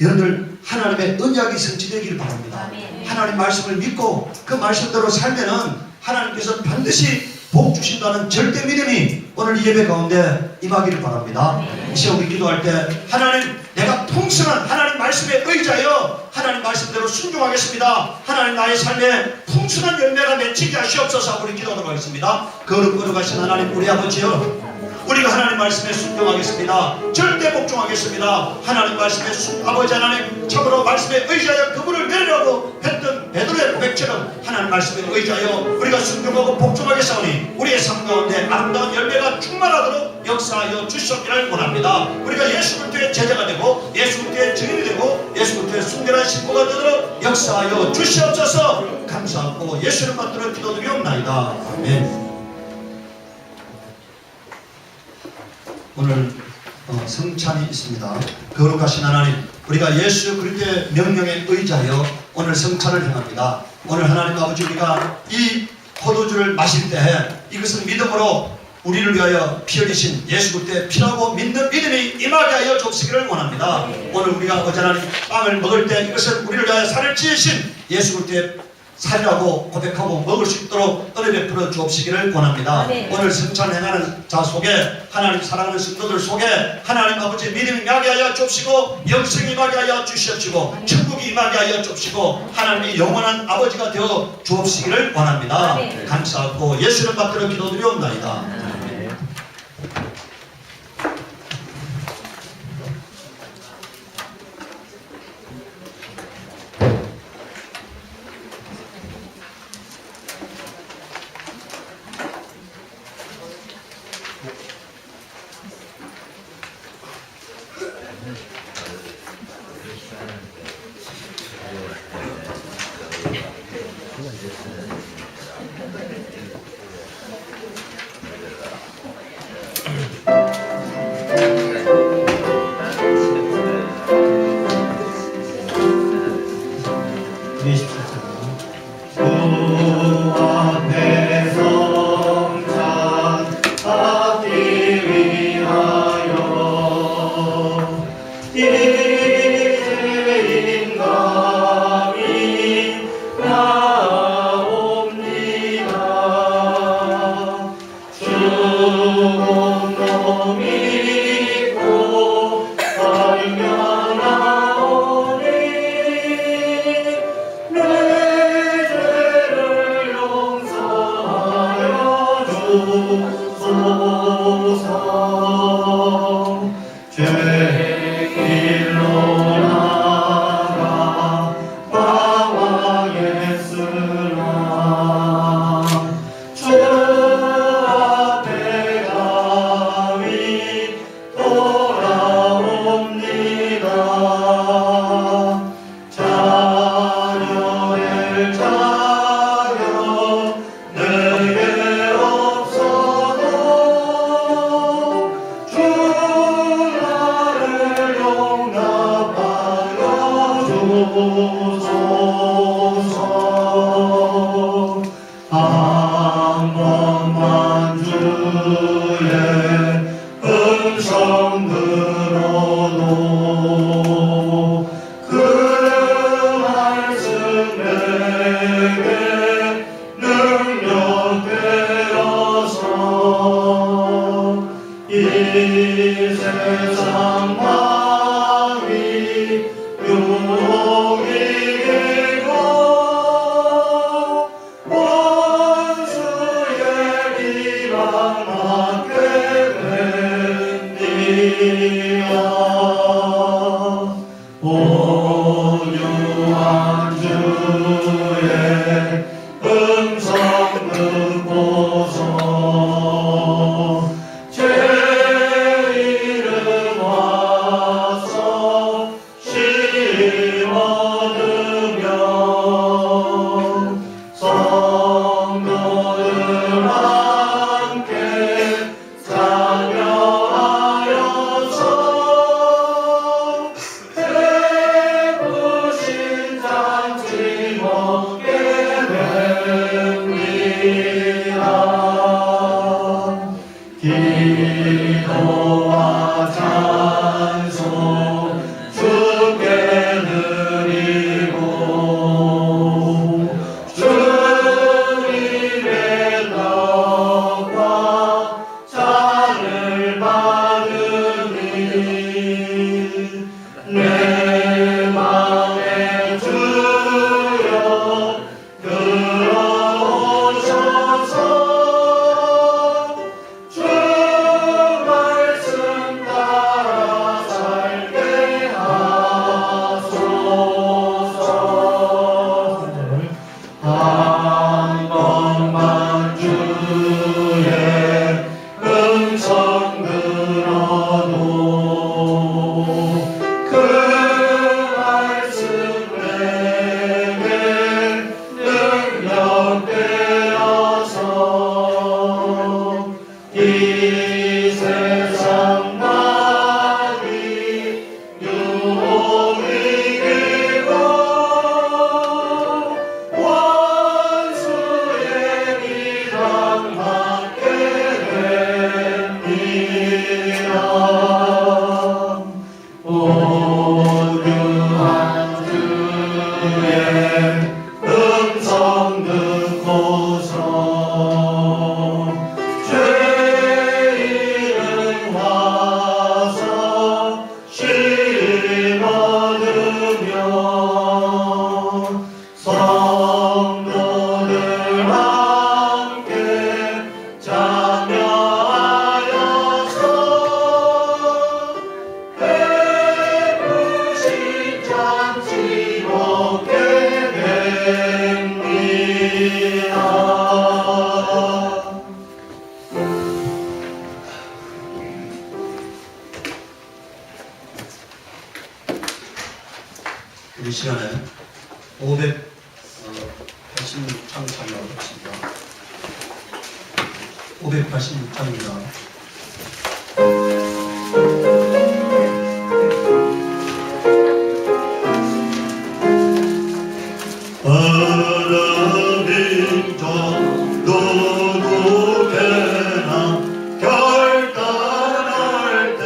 여러분들 하나님의 언약이 성취되기를 바랍니다. 하나님 말씀을 믿고 그 말씀대로 살면은 하나님께서 반드시 복 주신다는 절대 믿음이 오늘 이 예배 가운데 임하기를 바랍니다. 이 시간 우리 기도할 때 하나님 내가 풍성한 하나님 말씀에 의지하여 하나님 말씀대로 순종하겠습니다. 하나님 나의 삶에 풍성한 열매가 맺히게 하시옵소서. 우리 기도하도록 하겠습니다. 거룩하신 하나님 우리 아버지여 우리가 하나님 말씀에 순종하겠습니다. 절대 복종하겠습니다. 하나님 말씀에 아버지 하나님 참으로 말씀에 의지하여 그분을 내려고 했던 베드로의 고백처럼 하나님 말씀에 의지하여 우리가 순종하고 복종하겠사오니 우리의 삶 가운데 아름다운 열매가 충만하도록 역사하여 주시옵기를 원합니다. 우리가 예수 그리스도의 제자가 되고 예수 그리스도의 증인이 되고 예수 그리스도의 순결한 신부가 되도록 역사하여 주시옵소서. 감사하고 예수를 받들어 기도드리옵나이다. 아멘. 오늘 성찬이 있습니다. 거룩하신 하나님 우리가 예수 그리스도의 명령에 의지하여 오늘 성찬을 행합니다. 오늘 하나님 아버지 우리가 이 포도주를 마실 때 이것은 믿음으로 우리를 위하여 피 흘리신 예수 그리스도의 피라고 믿는 믿음이 임하게 하여 줍시기를 원합니다. 오늘 우리가 아버지 하나님 빵을 먹을 때 이것은 우리를 위하여 살을 찌으신 예수 그리스도의 살이라고 고백하고 먹을 수 있도록 은혜 베풀어 주옵시기를 원합니다. 오늘 성찬 행하는 자 속에 하나님 사랑하는 성도들 속에 하나님 아버지 믿음이 임하게 하여 주옵시고 영생이 임하게 하여 주시옵시고 천국이 임하게 하여 주옵시고 하나님이 영원한 아버지가 되어 주옵시기를 원합니다. 감사하고 예수를 받들어 기도드리옵나이다. 내 주소서. 한 번만 주의 음성 들어도 그 말씀 내게 능력 되어서 이 세상 마음이 유혹이고 원수의 비방 맞게 됩니다. 온유한 주의 음성 듣고서 제 이름 와서 심 얻으며 성도들 함께 참여하여서 예쁘신 잔치 먹게 됩니다. 기도와 찬송 주께 드리고 주님의 떡과 잔을 받으니 내 맘에 주여 들어오셔서 주 말씀 따라 살게 하소서. 한 번만 주의 음성 들어도 그 말씀 내게 능력 되어서 이 세상 많이 유혹이고 원수의 비방 맞게 됩니다. 온유한 주의 음성 듣고서 제 이름 와서 심 얻으며 성도들 함께 참여하여서 예쁘신 잔치 먹게 됩니다. 이 시간에 586장 참여하겠습니다. 586장입니다. 어느 민족 누구에나 결단할 때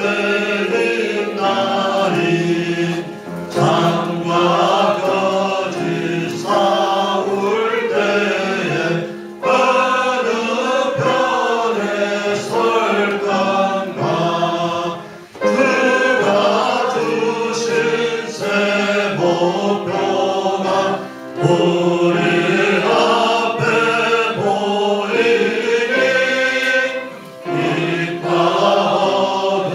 있나니 창과 거짓 싸울 때에 어느 편에 설 건가. 그가 주신 새 목표가 우리 앞에 보이니 빛과 어둠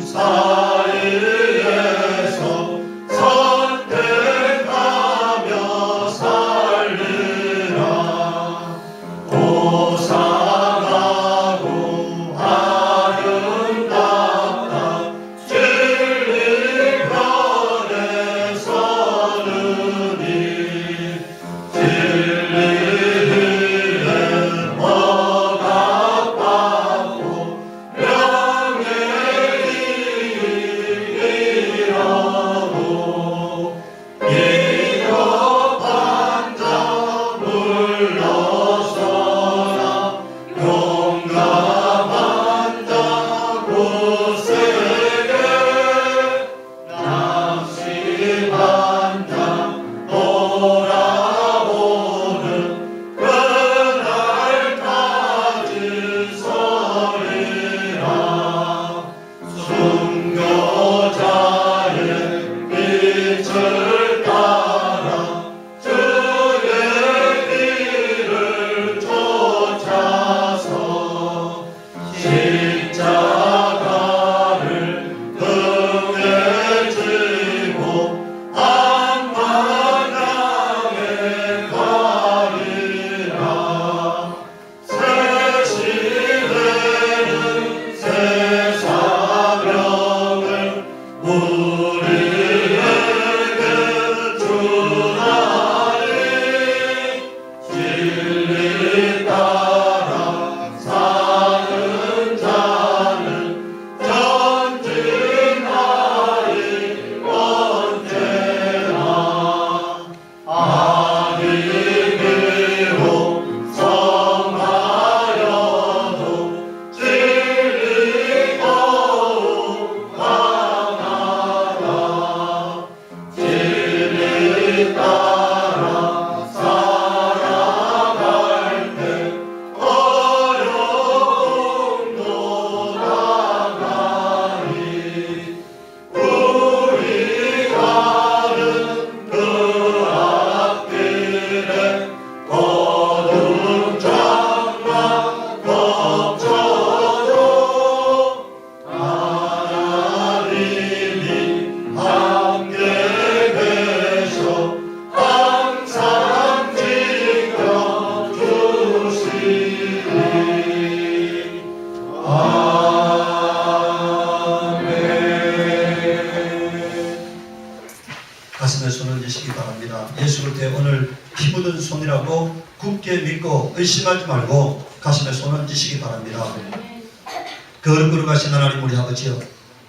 사이에서 선택하며 살리라. 고상하고 아름답다 진리 편에 서느니 손을 드시기 바랍니다. 예수 그리스도의 오늘 피 묻은 손이라고 굳게 믿고 의심하지 말고 가슴에 손을 드시기 바랍니다. 거룩으로 가신 하나님 우리 아버지여,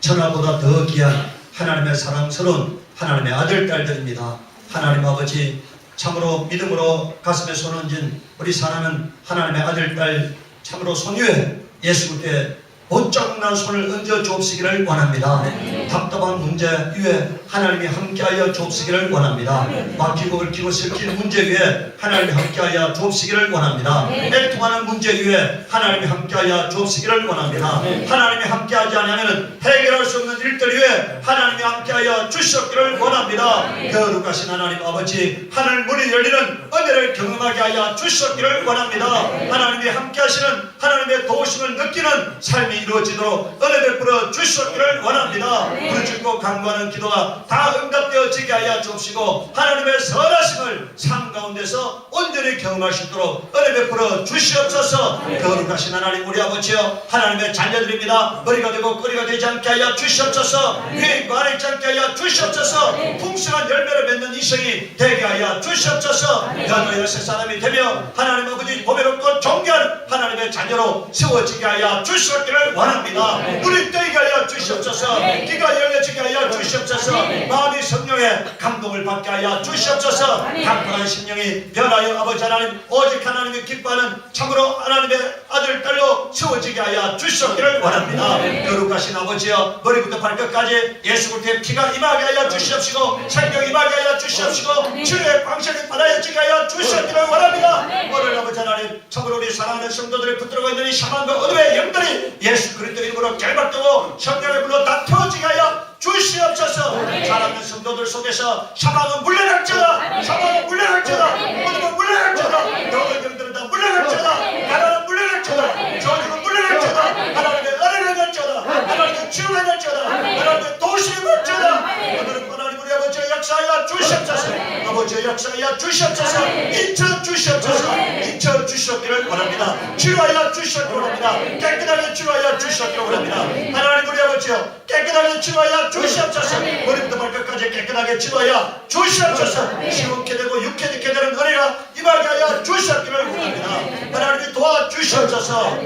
천하보다 더 귀한 하나님의 사랑스러운 하나님의 아들 딸들입니다. 하나님 아버지, 참으로 믿음으로 가슴에 손 얹은 우리 사랑하는 하나님의 아들 딸 참으로 손 위에 예수 그리스도의 못장난 손을 얹어 주옵시기를 원합니다. 답답한 문제 위에 하나님이 함께하여 주옵시기를 원합니다. 막히고 얽히고 설킨 문제 위에 하나님이 함께하여 주옵시기를 원합니다. 애통하는 문제 위에 하나님이 함께하여 주옵시기를 원합니다. 하나님이 함께하지 않으면 해결할 수 없는 일들 위에 하나님이 함께하여 주시기를 원합니다. 거룩하신 하나님 아버지, 하늘 문이 열리는 은혜를 경험하게 하여 주시기를 원합니다. 하나님이 함께하시는 하나님의 도우심을 느끼는 삶이 이루어지도록 은혜 베풀어 주시기를 원합니다. 부르짖고 간구하는 기도가 다 응답되어지게 하여 주옵시고 하나님의 선하심을 삶 가운데서 온전히 경험할 수 있도록 은혜 베풀어 주시옵소서. 거룩하신 하나님 우리 아버지여, 하나님의 자녀들입니다. 머리가 되고 꼬리가 되지 않게 하여 주시옵소서. 위에 있고 아래 있지 않게 하여 주시옵소서. 풍성한 열매를 맺는 이생이 되게 하여 주시옵소서. 너희의 새 사람이 되며 하나님 아버지 보배롭고 존귀한 하나님의 자녀로 세워지게 하여 주시기를 원합니다. 눈이 뜨이게 하여 주시옵소서. 귀가 열려지게 하여 주시옵소서. 마음이 성령의 감동을 받게 하여 주시옵소서. 강팍한 심령이 변하여 아버지 하나님 오직 하나님이 기뻐하는 참으로 하나님의 아들 딸로 세워지게 하여 주시기를 원합니다. 거룩하신 아버지여, 머리부터 발끝까지 예수 그리스도의 피가 임하게 하여 주시옵시고 생명이 임하게 하여 주시옵시고 치료의 방식이 받아지게 하여 주시기를 원합니다. 오늘 아버지 하나님 참으로 우리 사랑하는 성도들이 붙들고 있는 이 샤만과 어둠의 영들이 예수 그리스도 이름으로 결박되고 성령의 불로 다 태워지게 하여 주시옵소서. 사랑하는 성도들 속에서 샤방은 물러날지어다. 샤방은 물러날지어다. 어둠은 물러날지어다. 너의 영들은 다 물러날지어다. 나라는 물러날지어다. 저주는 물러날지어다. 하나님의 은혜를 날지어다. 하나님의 치유를 날지어다. 하나님의 도심을 날지어다. 오늘은 하나님 우리 아버지의 역사하여 주시옵소서. 아버지의 역사하여 주시옵소서. 인쳐 주시옵소서. 인쳐 주시옵기를 원합니다. 치료하여 주시옵기를 원합니다. 깨끗하게 치료하여 주시옵기를 원합니다. 하나님 우리 아버지여, 깨끗하게 치료하여 주시옵소서. 머리부터 발끝까지 깨끗하게 치료하여 주시옵소서. 시원케 되고 육케 되는 은혜가 임하게 하여 주시옵기를 원합니다. 하나님이 도와주시옵소서.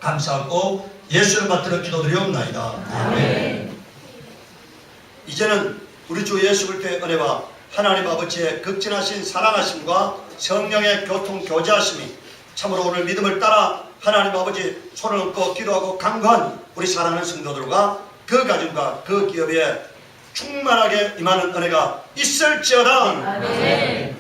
감사하고 예수를 받들어 기도드리옵나이다. 아멘. 이제는 우리 주 예수 그리스도의 은혜와 하나님 아버지의 극진하신 사랑하심과 성령의 교통 교제하심이 참으로 오늘 믿음을 따라 하나님 아버지 손을 얹고 기도하고 간구한 우리 사랑하는 성도들과 그 가정과 그 기업에 충만하게 임하는 은혜가 있을지어다. 아멘.